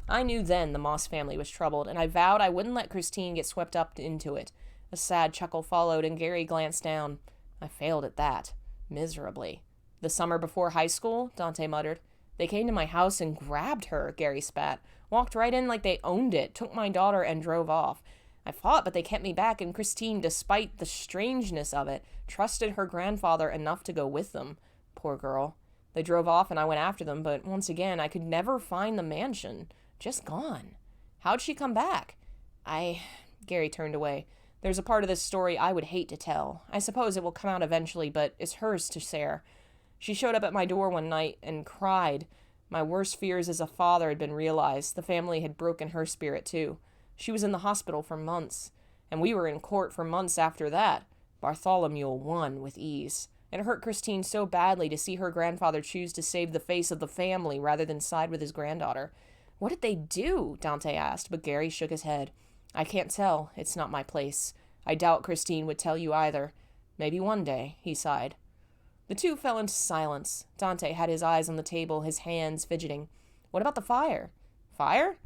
I knew then the Moss family was troubled, and I vowed I wouldn't let Christine get swept up into it. A sad chuckle followed, and Gary glanced down. I failed at that. Miserably. The summer before high school? Dante muttered. They came to my house and grabbed her, Gary spat. Walked right in like they owned it, took my daughter, and drove off. I fought, but they kept me back, and Christine, despite the strangeness of it, trusted her grandfather enough to go with them. Poor girl. They drove off, and I went after them, but once again, I could never find the mansion. Just gone. How'd she come back? Gary turned away. There's a part of this story I would hate to tell. I suppose it will come out eventually, but it's hers to share. She showed up at my door one night and cried. My worst fears as a father had been realized. The family had broken her spirit, too. She was in the hospital for months, and we were in court for months after that. Bartholomew won with ease. It hurt Christine so badly to see her grandfather choose to save the face of the family rather than side with his granddaughter. What did they do? Dante asked, but Gary shook his head. I can't tell. It's not my place. I doubt Christine would tell you either. Maybe one day, he sighed. The two fell into silence. Dante had his eyes on the table, his hands fidgeting. What about the fire? Fire?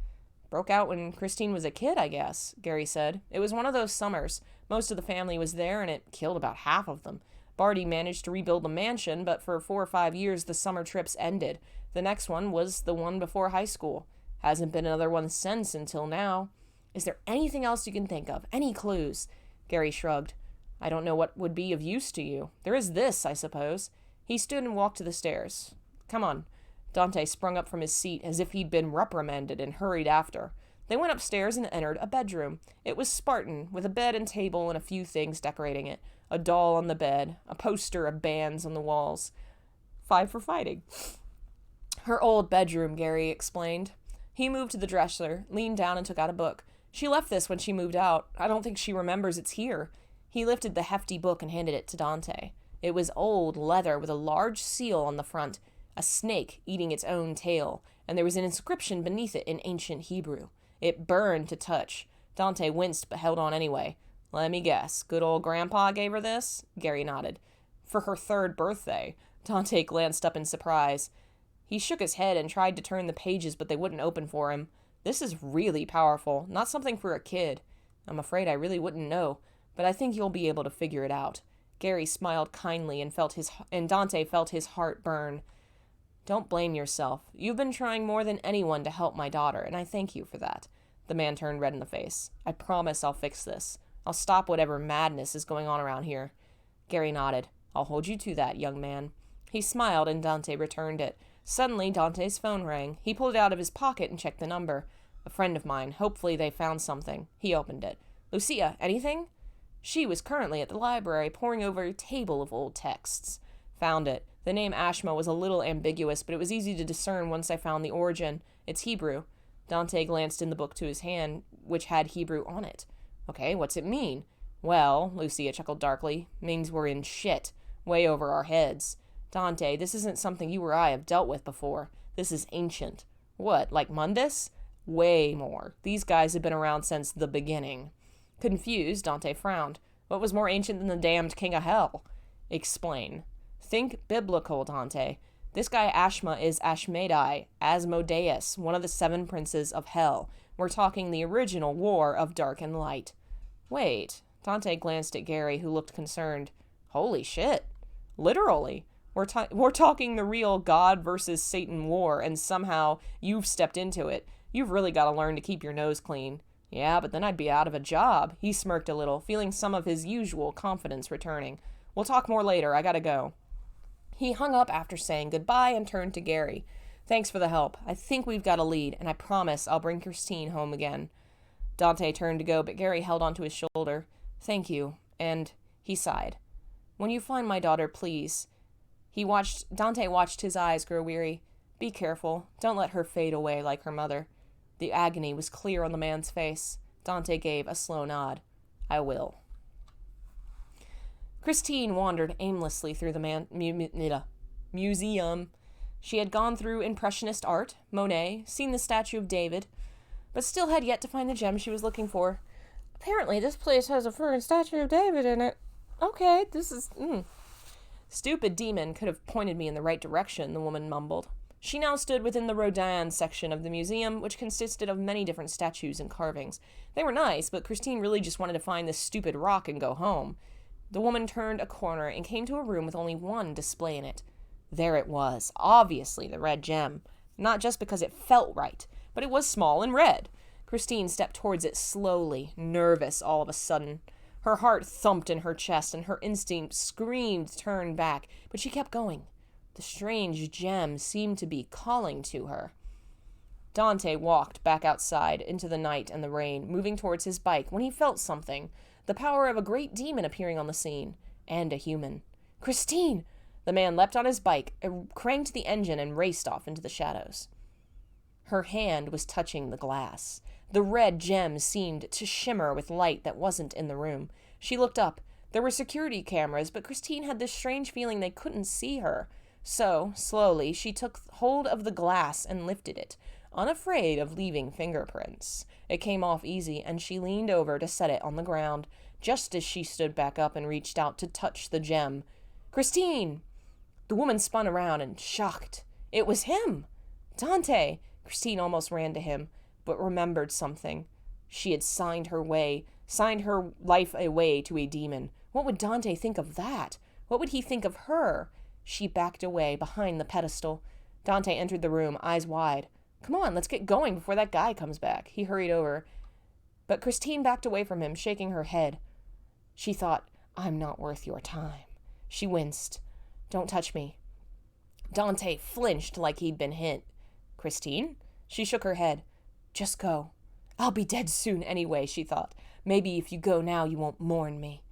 Broke out when Christine was a kid, I guess, Gary said. It was one of those summers. Most of the family was there, and it killed about half of them. Barty managed to rebuild the mansion, but for 4 or 5 years the summer trips ended. The next one was the one before high school. Hasn't been another one since until now. Is there anything else you can think of? Any clues? Gary shrugged. I don't know what would be of use to you. There is this, I suppose. He stood and walked to the stairs. Come on. Dante sprung up from his seat as if he'd been reprimanded and hurried after. They went upstairs and entered a bedroom. It was Spartan, with a bed and table and a few things decorating it. A doll on the bed, a poster of bands on the walls. 5 for fighting. Her old bedroom, Gary explained. He moved to the dresser, leaned down and took out a book. She left this when she moved out. I don't think she remembers it's here. He lifted the hefty book and handed it to Dante. It was old leather with a large seal on the front, a snake eating its own tail, and there was an inscription beneath it in ancient Hebrew. It burned to touch. Dante winced but held on anyway. Let me guess, good old Grandpa gave her this? Gary nodded. For her 3rd birthday. Dante glanced up in surprise. He shook his head and tried to turn the pages, but they wouldn't open for him. This is really powerful, not something for a kid. I'm afraid I really wouldn't know, but I think you'll be able to figure it out. Gary smiled kindly and Dante felt his heart burn. Don't blame yourself. You've been trying more than anyone to help my daughter, and I thank you for that. The man turned red in the face. I promise I'll fix this. I'll stop whatever madness is going on around here. Gary nodded. I'll hold you to that, young man. He smiled, and Dante returned it. Suddenly, Dante's phone rang. He pulled it out of his pocket and checked the number. A friend of mine. Hopefully they found something. He opened it. Lucia, anything? She was currently at the library, poring over a table of old texts. Found it. The name Ashma was a little ambiguous, but it was easy to discern once I found the origin. It's Hebrew. Dante glanced in the book to his hand, which had Hebrew on it. Okay, what's it mean? Well, Lucia chuckled darkly, means we're in shit. Way over our heads. Dante, this isn't something you or I have dealt with before. This is ancient. What, like Mundus? Way more. These guys have been around since the beginning. Confused, Dante frowned. What was more ancient than the damned king of hell? Explain. Think biblical, Dante. This guy Ashma is Ashmedai, Asmodeus, one of the 7 princes of hell. We're talking the original war of dark and light. Wait. Dante glanced at Gary, who looked concerned. Holy shit. Literally. We're talking the real God versus Satan war, and somehow you've stepped into it. You've really got to learn to keep your nose clean. Yeah, but then I'd be out of a job. He smirked a little, feeling some of his usual confidence returning. We'll talk more later. I gotta go. He hung up after saying goodbye and turned to Gary. Thanks for the help. I think we've got a lead, and I promise I'll bring Christine home again. Dante turned to go, but Gary held onto his shoulder. Thank you. And he sighed. When you find my daughter, please. Dante watched his eyes grow weary. Be careful. Don't let her fade away like her mother. The agony was clear on the man's face. Dante gave a slow nod. I will. Christine wandered aimlessly through the museum. She had gone through Impressionist art, Monet, seen the statue of David, but still had yet to find the gem she was looking for. Apparently, this place has a furry statue of David in it. Okay, this is... Stupid demon could have pointed me in the right direction, the woman mumbled. She now stood within the Rodin section of the museum, which consisted of many different statues and carvings. They were nice, but Christine really just wanted to find this stupid rock and go home. The woman turned a corner and came to a room with only one display in it. There it was, obviously the red gem. Not just because it felt right, but it was small and red. Christine stepped towards it slowly, nervous all of a sudden. Her heart thumped in her chest and her instinct screamed to turn back, but she kept going. The strange gem seemed to be calling to her. Dante walked back outside into the night and the rain, moving towards his bike when he felt something, the power of a great demon appearing on the scene, and a human. "Christine!" The man leapt on his bike, cranked the engine, and raced off into the shadows. Her hand was touching the glass. The red gem seemed to shimmer with light that wasn't in the room. She looked up. There were security cameras, but Christine had this strange feeling they couldn't see her. So, slowly, she took hold of the glass and lifted it, unafraid of leaving fingerprints. It came off easy, and she leaned over to set it on the ground, just as she stood back up and reached out to touch the gem. "Christine!" The woman spun around and shocked. It was him! Dante! Christine almost ran to him, but remembered something. She had signed her life away to a demon. What would Dante think of that? What would he think of her? She backed away behind the pedestal. Dante entered the room, eyes wide. "Come on, let's get going before that guy comes back." He hurried over. But Christine backed away from him, shaking her head. She thought, "I'm not worth your time." She winced. "Don't touch me." Dante flinched like he'd been hit. "Christine?" She shook her head. "Just go." "I'll be dead soon anyway," she thought. "Maybe if you go now, you won't mourn me."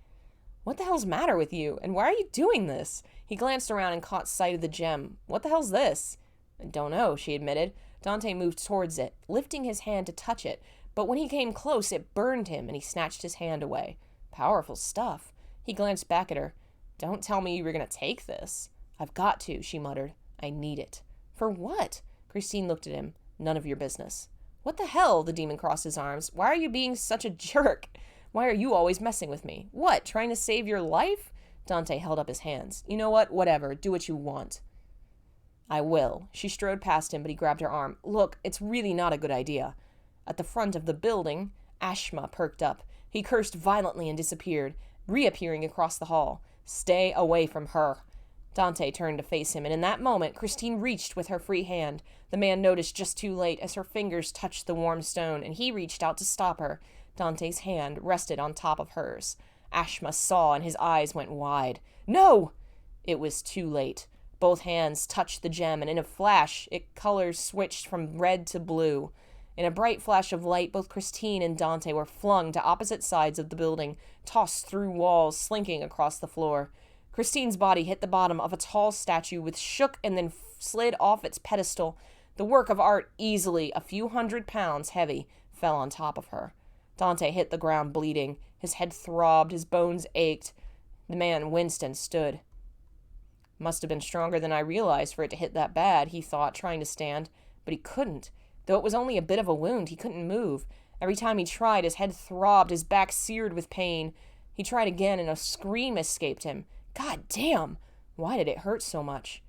"What the hell's the matter with you? And why are you doing this?" He glanced around and caught sight of the gem. "What the hell's this?" "I don't know," she admitted. Dante moved towards it, lifting his hand to touch it, but when he came close, it burned him, and he snatched his hand away. Powerful stuff. He glanced back at her. "Don't tell me you were going to take this." "I've got to," she muttered. "I need it." "For what?" Christine looked at him. "None of your business." "What the hell?" The demon crossed his arms. "Why are you being such a jerk? Why are you always messing with me? What, trying to save your life?" Dante held up his hands. "You know what? Whatever. Do what you want." "I will." She strode past him, but he grabbed her arm. "Look, it's really not a good idea." At the front of the building, Ashma perked up. He cursed violently and disappeared, reappearing across the hall. "Stay away from her." Dante turned to face him, and in that moment, Christine reached with her free hand. The man noticed just too late as her fingers touched the warm stone, and he reached out to stop her. Dante's hand rested on top of hers. Ashma saw, and his eyes went wide. "No!" It was too late. Both hands touched the gem, and in a flash, its colors switched from red to blue. In a bright flash of light, both Christine and Dante were flung to opposite sides of the building, tossed through walls, slinking across the floor. Christine's body hit the bottom of a tall statue, which shook and then slid off its pedestal. The work of art, easily a few 100 pounds heavy, fell on top of her. Dante hit the ground bleeding. His head throbbed, his bones ached. The man winced and stood. "Must have been stronger than I realized for it to hit that bad," he thought, trying to stand. But he couldn't. Though it was only a bit of a wound, he couldn't move. Every time he tried, his head throbbed, his back seared with pain. He tried again, and a scream escaped him. God damn! Why did it hurt so much?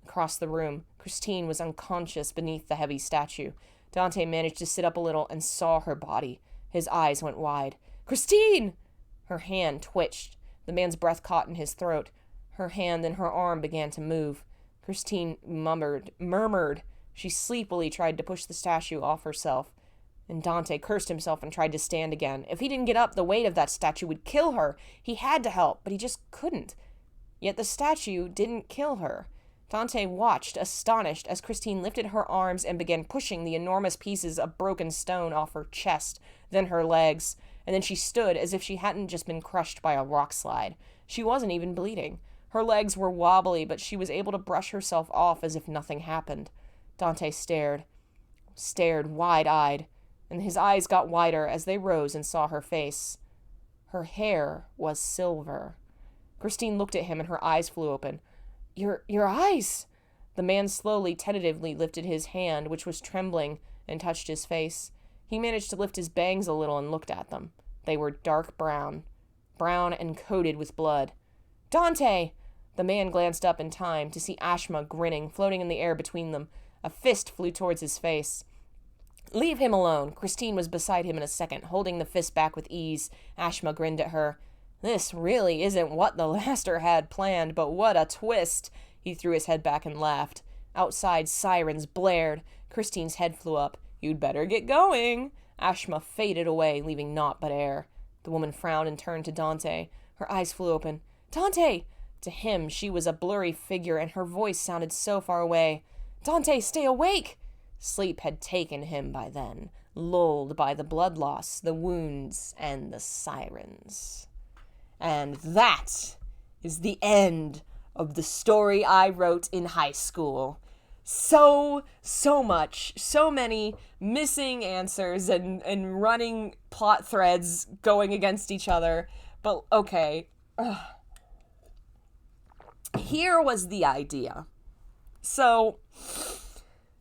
Across the room, Christine was unconscious beneath the heavy statue. Dante managed to sit up a little and saw her body. His eyes went wide. "Christine!" Her hand twitched. The man's breath caught in his throat. Her hand and her arm began to move. Christine murmured. She sleepily tried to push the statue off herself. And Dante cursed himself and tried to stand again. If he didn't get up, the weight of that statue would kill her. He had to help, but he just couldn't. Yet the statue didn't kill her. Dante watched, astonished, as Christine lifted her arms and began pushing the enormous pieces of broken stone off her chest, then her legs, and then she stood as if she hadn't just been crushed by a rock slide. She wasn't even bleeding. Her legs were wobbly, but she was able to brush herself off as if nothing happened. Dante stared wide-eyed, and his eyes got wider as they rose and saw her face. Her hair was silver. Christine looked at him, and her eyes flew open. Your eyes!" The man slowly, tentatively lifted his hand, which was trembling, and touched his face. He managed to lift his bangs a little and looked at them. They were dark brown and coated with blood. "Dante!" The man glanced up in time to see Ashma grinning, floating in the air between them. A fist flew towards his face. Leave him alone. Christine was beside him in a second, holding the fist back with ease. Ashma grinned at her. This really isn't what the master had planned, but what a twist. He threw his head back and laughed. Outside, sirens blared. Christine's head flew up. You'd better get going. Ashma faded away, leaving naught but air. The woman frowned and turned to Dante. Her eyes flew open. Dante! To him, she was a blurry figure, and her voice sounded so far away. Dante, stay awake! Sleep had taken him by then, lulled by the blood loss, the wounds, and the sirens. And that is the end of the story I wrote in high school. So much, so many missing answers and running plot threads going against each other. But okay, here was the idea. So,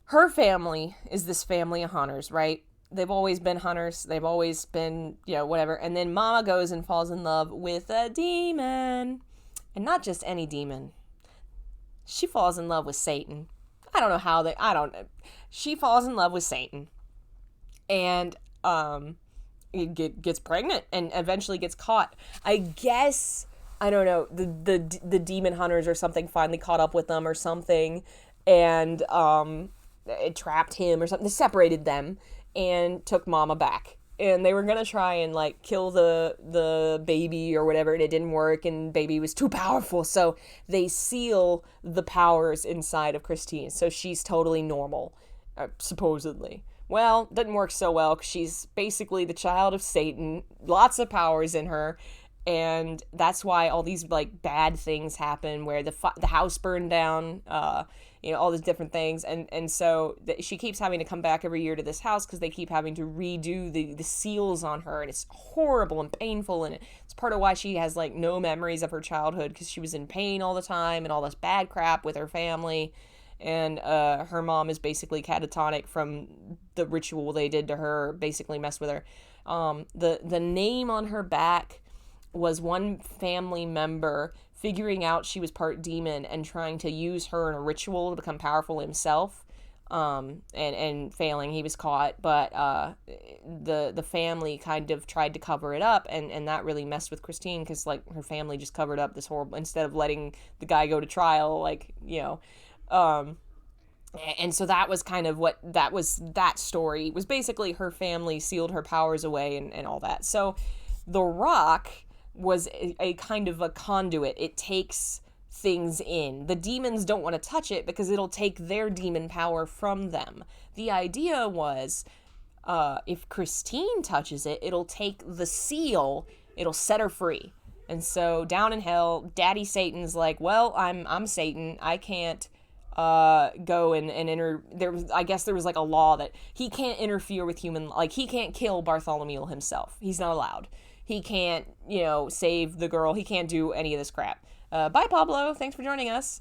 her family is this family of hunters, right? They've always been hunters. They've always been, whatever. And then Mama goes and falls in love with a demon. And not just any demon. She falls in love with Satan. She falls in love with Satan. And, gets pregnant and eventually gets caught. I guess, I don't know, the demon hunters or something finally caught up with them or something. And, it trapped him or something. They separated them and took Mama back. And they were going to try and, kill the baby or whatever, and it didn't work, and baby was too powerful. So they seal the powers inside of Christine. So she's totally normal, supposedly. Well, doesn't work so well, because she's basically the child of Satan, lots of powers in her. And that's why all these, bad things happen, where the house burned down, all these different things. And so she keeps having to come back every year to this house because they keep having to redo the seals on her. And it's horrible and painful. And it's part of why she has, no memories of her childhood, because she was in pain all the time and all this bad crap with her family. And her mom is basically catatonic from the ritual they did to her, basically messed with her. The name on her back was one family member figuring out she was part demon and trying to use her in a ritual to become powerful himself, and failing. He was caught, but the family kind of tried to cover it up, and that really messed with Christine, because her family just covered up this horrible, instead of letting the guy go to trial, and so that was kind of that story was basically her family sealed her powers away and all that. So the rock was a kind of a conduit. It takes things in. The demons don't want to touch it because it'll take their demon power from them. The idea was, if Christine touches it, it'll take the seal, it'll set her free. And so down in hell, Daddy Satan's like, well, I'm Satan. I can't go and I guess there was a law that he can't interfere with human, he can't kill Bartholomew himself. He's not allowed. He can't, save the girl. He can't do any of this crap. Bye, Pablo. Thanks for joining us.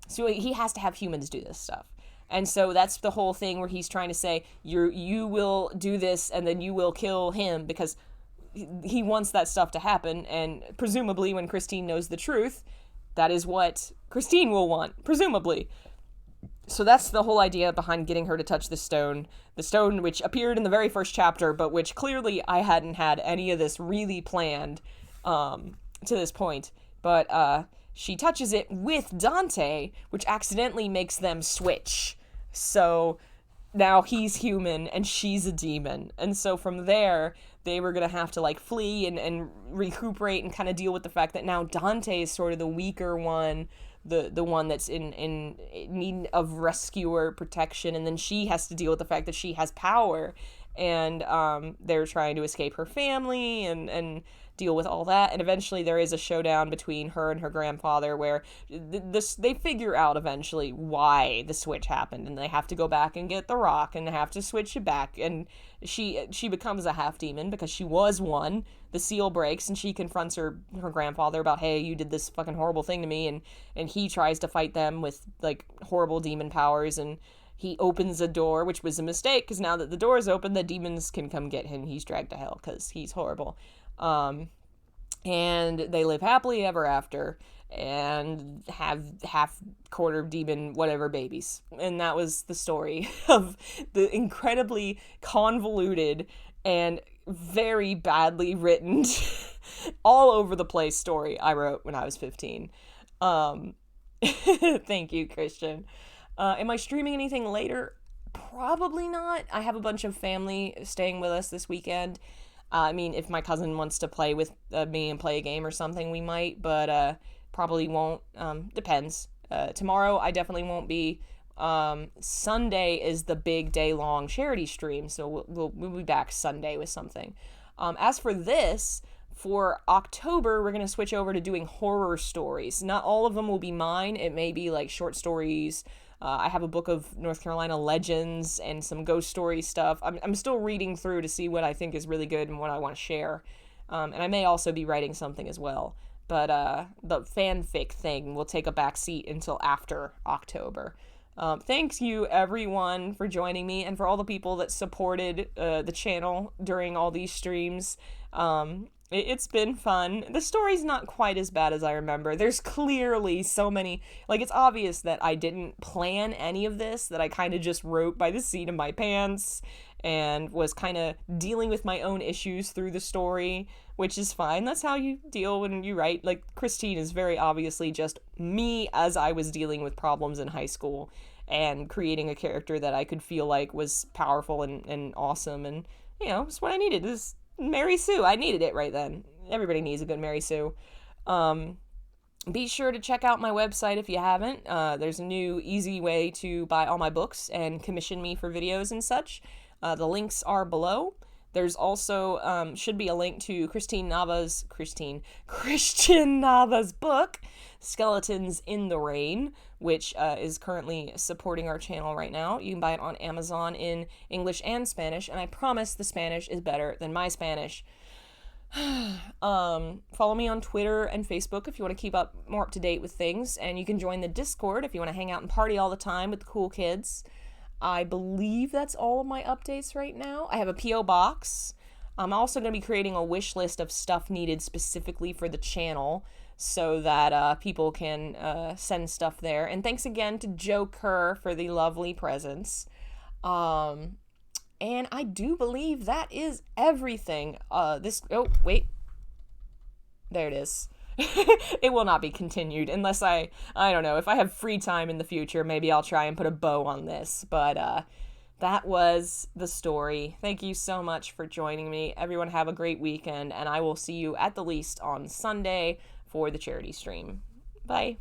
So he has to have humans do this stuff. And so that's the whole thing where he's trying to say, you will do this and then you will kill him, because he wants that stuff to happen. And presumably when Christine knows the truth, that is what Christine will want, presumably. So that's the whole idea behind getting her to touch the stone which appeared in the very first chapter, but which clearly I hadn't had any of this really planned to this point. But she touches it with Dante, which accidentally makes them switch. So now he's human and she's a demon. And so from there, they were going to have to flee and recuperate and kind of deal with the fact that now Dante is sort of the weaker one, the one that's in need of rescue or protection, and then she has to deal with the fact that she has power, and they're trying to escape her family and deal with all that. And eventually there is a showdown between her and her grandfather where they figure out eventually why the switch happened, and they have to go back and get the rock and they have to switch it back, and she becomes a half demon because she was one. The seal breaks and she confronts her grandfather about, hey, you did this fucking horrible thing to me, and he tries to fight them with horrible demon powers, and he opens a door, which was a mistake, because now that the door is open, the demons can come get him. He's dragged to hell because he's horrible. and they live happily ever after and have half quarter demon whatever babies. And that was the story of the incredibly convoluted and very badly written all over the place story I wrote when I was 15. Thank you, Christian. Am I streaming anything later? Probably not. I have a bunch of family staying with us this weekend. I mean, if my cousin wants to play with me and play a game or something, we might, but probably won't. Depends. Tomorrow, I definitely won't be. Sunday is the big day-long charity stream, so we'll be back Sunday with something. As for this, for October, we're going to switch over to doing horror stories. Not all of them will be mine. It may be like short stories. I have a book of North Carolina legends and some ghost story stuff. I'm still reading through to see what I think is really good and what I want to share. And I may also be writing something as well. But the fanfic thing will take a back seat until after October. Thanks you, everyone, for joining me and for all the people that supported the channel during all these streams. It's been fun. The story's not quite as bad as I remember. There's clearly so many, like, it's obvious that I didn't plan any of this, that I kind of just wrote by the seat of my pants and was kind of dealing with my own issues through the story, which is fine. That's how you deal when you write. Like, Christine is very obviously just me as I was dealing with problems in high school and creating a character that I could feel like was powerful and awesome, and, you know, it's what I needed. This Mary Sue. I needed it right then. Everybody needs a good Mary Sue. Be sure to check out my website if you haven't. There's a new easy way to buy all my books and commission me for videos and such. The links are below. There's also should be a link to Christian Nava's book, Skeletons in the Rain, which is currently supporting our channel right now. You can buy it on Amazon in English and Spanish, and I promise the Spanish is better than my Spanish. Follow me on Twitter and Facebook if you want to keep up more up to date with things, and you can join the Discord if you want to hang out and party all the time with the cool kids. I believe that's all of my updates right now. I have a P.O. box. I'm also going to be creating a wish list of stuff needed specifically for the channel so that people can send stuff there. And thanks again to Joe Kerr for the lovely presents. And I do believe that is everything. Oh, wait. There it is. It will not be continued unless I don't know, if I have free time in the future, maybe I'll try and put a bow on this, but that was the story. Thank you so much for joining me. Everyone have a great weekend, and I will see you at the least on Sunday for the charity stream. Bye.